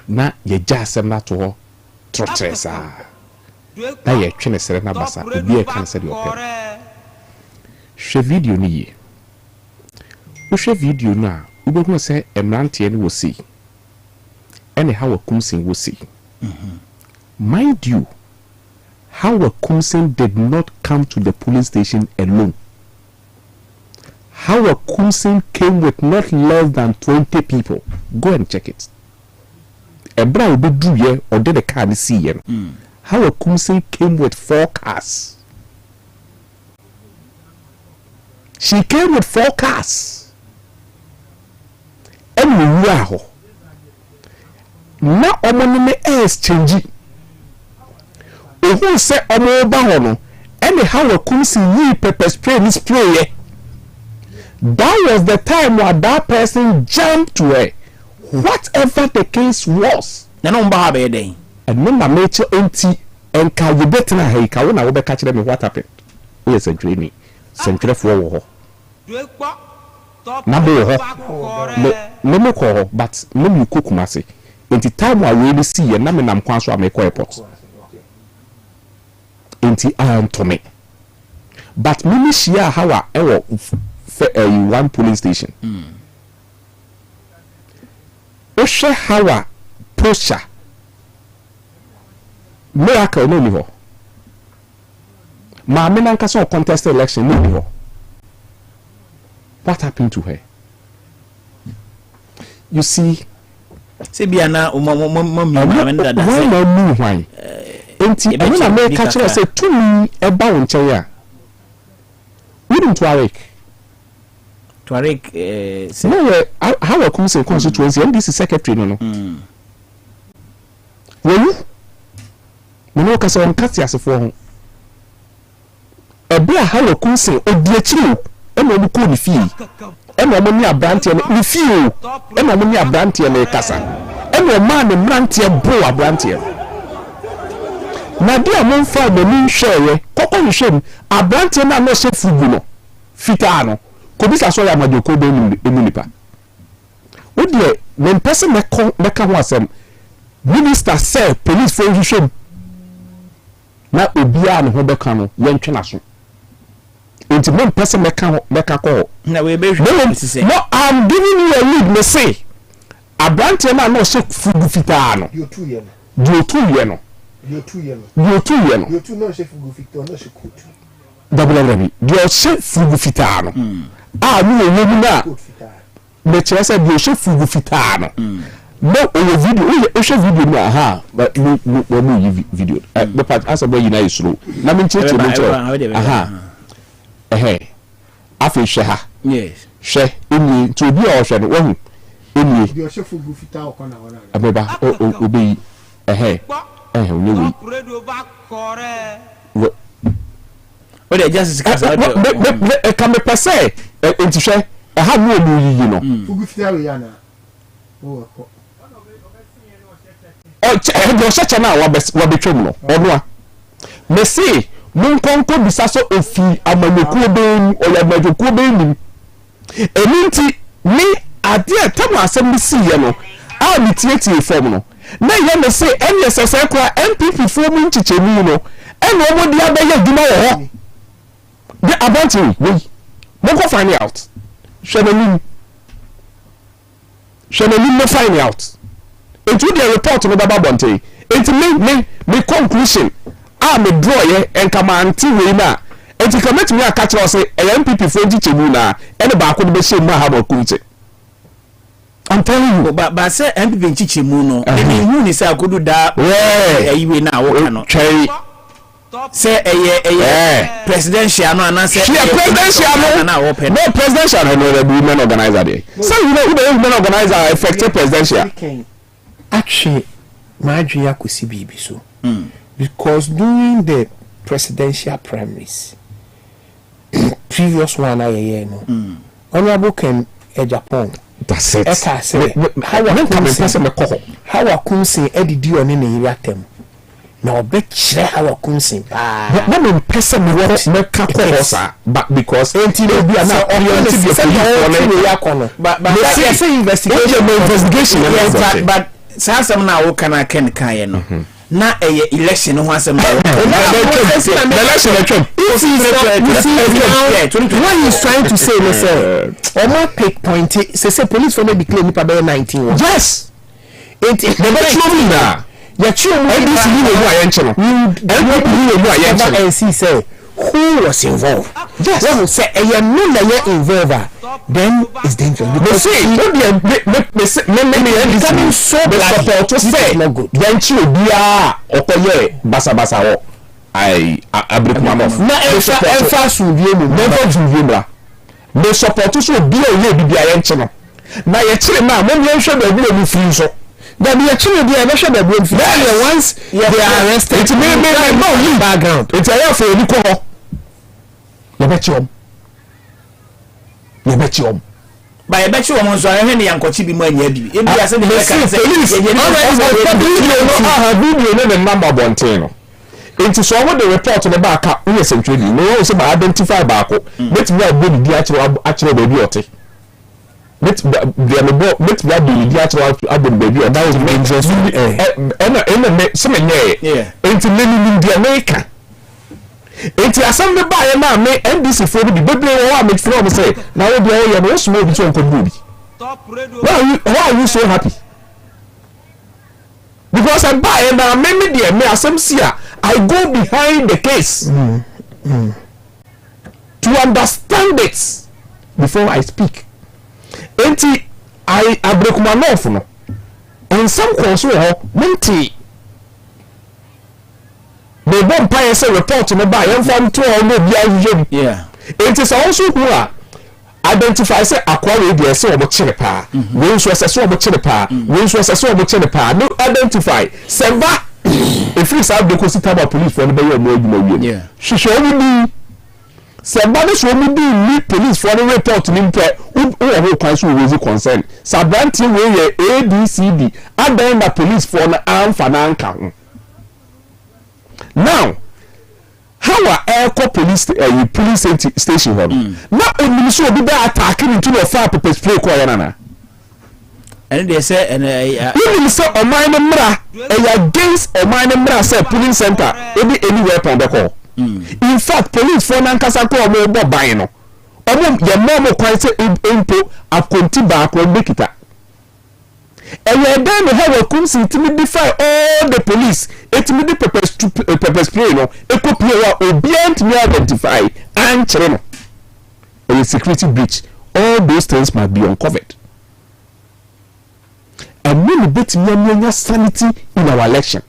na ye jasem na to ho trotresa. Na ye twene sere na basa obi e kan se de ope. Hwe video ni ye. Hwe video na ubehu say emrantie ni wosi. Ene how akumsin wosi. Mind you, how akumsin did not come to the police station alone. How akumsin came with not less than 20 people. Go and check it. Ebra will be do ye or did the car see ye. How akumsin came with 4 cars. She came with 4 cars. And we were now omonime exchange. Who say omo ba hono anyhow akumsi yi pepper spray ni spray. That was the time where that person jumped to her. Whatever the case was. Na no mba ha be den. And no na meche enti enka you better na he ka wona wo be catch them what happened. Yes century ni. Century for wo ho. Na be ho. No me ko but no me kokumase. Enti time where we see ye na me nam kwan so ameko airport. Enti Anthony. But mimi shia hawa ewo one polling station. Oshe hawa posha. Miracle no ni ho. Ma me nanka so contest election no ni ho. What happened to her? You see, Sibiana why enti I mean I make catch say to me eba won cheya. Wouldn't Tuareg no how come say constituency NDC secretary no. Well, me no kasa on kati asefo ho. Ebe a how come say odiachiri e no ko ni fie. E no mo ni abrante ni fie o. E no mo ni abrante na kasa. E no ma ni mrante bo abrante. Na dia mo fa be ni hweye kokko ni hwem abrante na no se fugu no fita no ko bisa so ya majoko be ni nipa wo de men person meka ho asem minister say police for hwem na obia no ho beka no yentwe na so enti men person meka ko na we be hwem no I'm giving you a lead me say abrante na no se fugu fita no you two ye no You two no chef Victor no shikutu. Double rabi. Dio chef fugu fitano. Ah no yemu na. Me chere say dio chef fugu fitano. No o video o chef video na ha but no video. The part as about you na isro. Na me chere me aha. Afi she ha. Yes. She eni to bi o she no wahu. Eni. Dio chef fugu fitano kona wana. Abeba obi what the justice can me pese enti hwe ha no mu yiyi no fugu fitaro yana o do secha na wa betwem no ono a me say mun konko bisa so ofi amanoku ben oyamajoku ben nim eninti ni ade atam asem bisi ye no a mitieti form no na ye me say NSS kwa MPP form nchichemi no eno omo dia be ye duma wo ho the about we mo go find out shenanim no find out into the report no baba bonte it me conclusion me draw ye enkama anti we na enti commit me aka kire say MPP form nchichemi na ene ba ko be shame ma ha ba kunche. I'm telling you, but say MPP chichi mu no. Emi hu ni say akodu da ayiwe na wo ka no. say a presidential no and say presidential no presidential no the women organizer there. So you know the women organizer effective presidential. Actually, my dream could see BB so because during the presidential primaries, previous one I no, Honorable Ken Japan. That's it. How I couldn't say Eddie Dion in the area them. Now bet how I couldn't say. Not in person but because until they be not investigation. But some now can I can no. Na election no has some election. What he's trying to say is or more pick point say police for me claim nipa be 19. Yes. It ya chiom NDC ni we aye nche no. NC say who was involved. Yes. When we say no involved then it's dangerous because becoming so black to say no good. Then chi obia okoye basa ho I Abrikumanov na enfa suvie mu never suvie bra me support so obia oye bibia ye nche no na ye chire ma mo hwe da bi obi free so that be a children they ever should have been once they are arrested. It's me background. It's a year for you call. You bet you. By a bet you on so I hear Uncle Chibi Moy Yabi. If you are saying the number one thing. Into so what the report on the back up, we essentially no so identify back. Let me have been the actual baby. Let me the actual album baby, and that was dangerous. And some into many in America. Into assembly by a man, may NDC for the baby or make from say, now we are no small between community. Why are you so happy? Because I buy and I maybe there may some see I go behind the case to understand it before I speak. Enti Abrikumanov no in some course we menti the bomb pie say report no buy and from to all no bia yeah it is also who are identify say akwa we say obo chire pa we so say obo chire pa we so say obo chire pa no identify semba if you say the cosita police for no be no adwuma wie yeah hwehwe we bi somebody so me do police for the report ni mpe who kwan so raise concern sabanti we ye ABCD adan na police for na amfa na nka now how are airco police station home na only so be attacking into the fire pepper spray ko yana na and they say and you say o mine mra against o mine mra say police center any weapon be call. In fact, police for Nankasa ko mo bo ban no. Omo ye mo kwan se impo akonti ba ko bekita. Dan no have comes intimi defy all the police. Etimi di pepper spray no. Ekopie wa obient me identify and chere no. A security breach. All those things must be uncovered. And we bit me sanity in our election.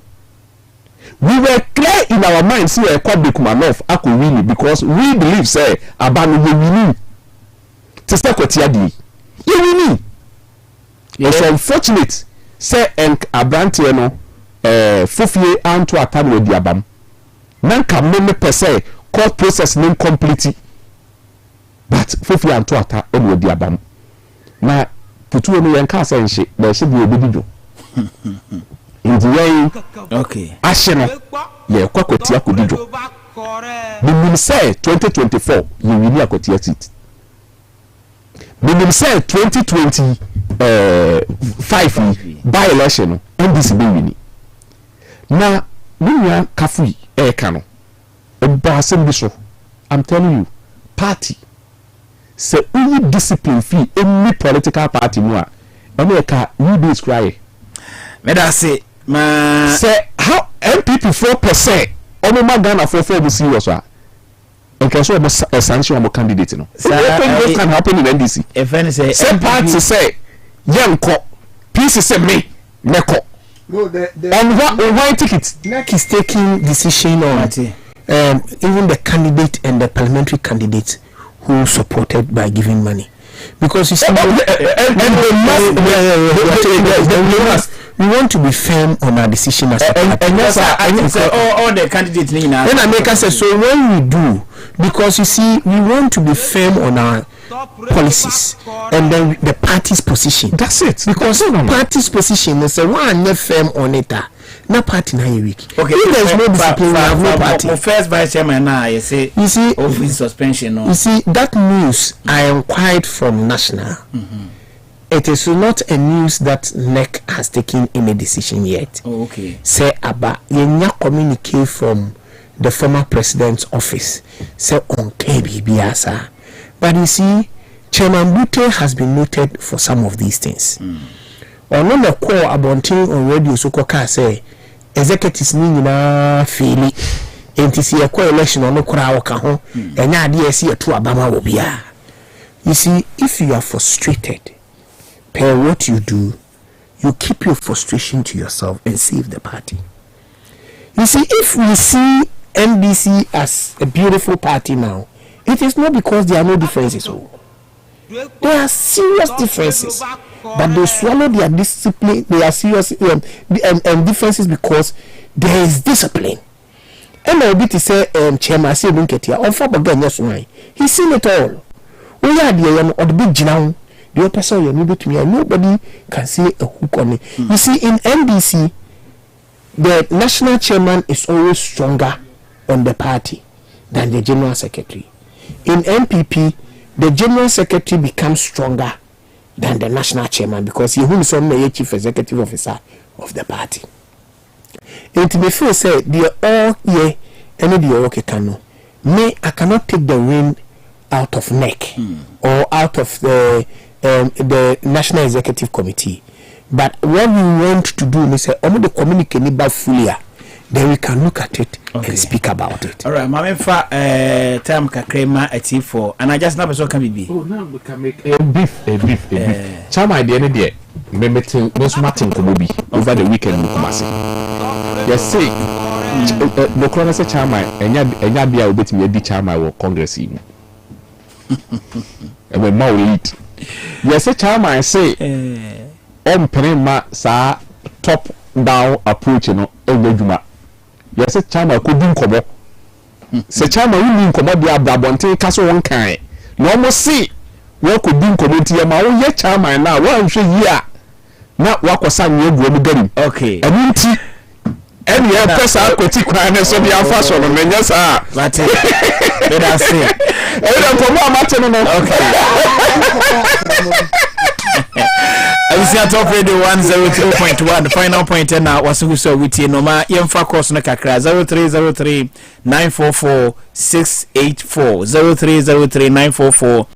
We were clear in our minds here Abrikumanov ako win because we believe say abanu we win. Testa Kotiadi. You win. It's unfortunate say Abrante no fofie anto atam we diabam. Nanka me per se court process no complete. But fofie anto ata on we diabam. Na putu no yenka say nche na she bi obidido. In the way, okay. Asheno, ye kwakotia kudijo. Minim say 2024, you will hear kwatia seat. Minim say 2025 by election, NDC be winning. Na, minya kafui kano. Embarrassing biso. I'm telling you, party. Say only discipline fee any political party more. America, you be cry. Me da say ma say how MPP 4% omo magana 4 be serious ah okay so essential omo candidate no what can happen in NDC if any say party say yanko peace say me neko no on one ticket NEC is taking decision on even the candidate and the parliamentary candidates who supported by giving money. Because you see, we want to be firm on our decision as a party. And yes, I say all the candidates need now. Then America says, so when we do, because you see, we want to be firm on our policies and then the party's position. That's it. Because party's position is a one firm on it. No party na week. Okay, if there's no discipline, we have no party. First vice chairman now, you see office suspension. No? You see that news I inquired from National. It is not a news that NEC has taken any decision yet. Oh, okay. Say about yenya communique from the former president's office. Say on KBBasa. But you see, Chairman Bute has been noted for some of these things. On the call about on radio so koka say executives ni nyina faili enti see a election on no kura waka ho enya ade esi eto abama wo bia. You see, if you are frustrated per what you do, you keep your frustration to yourself and save the party. You see, if we see NDC as a beautiful party now, it is not because there are no differences. There are serious differences, but they swallow their discipline. They are serious differences because there is discipline. And I'll be to say, Chairman, say, on for again, he's seen it all. We are the or the big general. The person you need to me, and nobody can say a hook on it. You see, in NDC, the national chairman is always stronger on the party than the general secretary. In MPP, the general secretary becomes stronger than the national chairman because he is the chief executive officer of the party. It may feel say they are all here and they are okay cano. Me, I cannot take the rein out of NEC or out of the National Executive Committee. But what we want to do is say, the communicate about fully, then we can look at it and speak about it. All right, Mama, time kakrema for, and I just never saw can be. Oh, now we can make a beef. Chama idea any day. Me meeting most Martin Komobi over the weekend in Kumasi. Yes, say no corner say chama enya bia obetimi edi chama wo congress yi. E we ma lead. Yes, say chama say ma sa top down approach no edwuma. Yes, chama ko din komo. Se chama wi din komo dia brabonte ka so won kan. No mo see wo ko din komo ti ma wo ye chama na wo hwe yi a na wakosa nye egu mu garim. Okay. Anunti eni e pesa akwati kwan ne so dia afa so no menya sa. That's it. That's it. E don komo amate no. Okay. Abisia Top Radio 102.1 final point na wasu so witi no ma yemfa course no kakra 0303 944 684 0303 944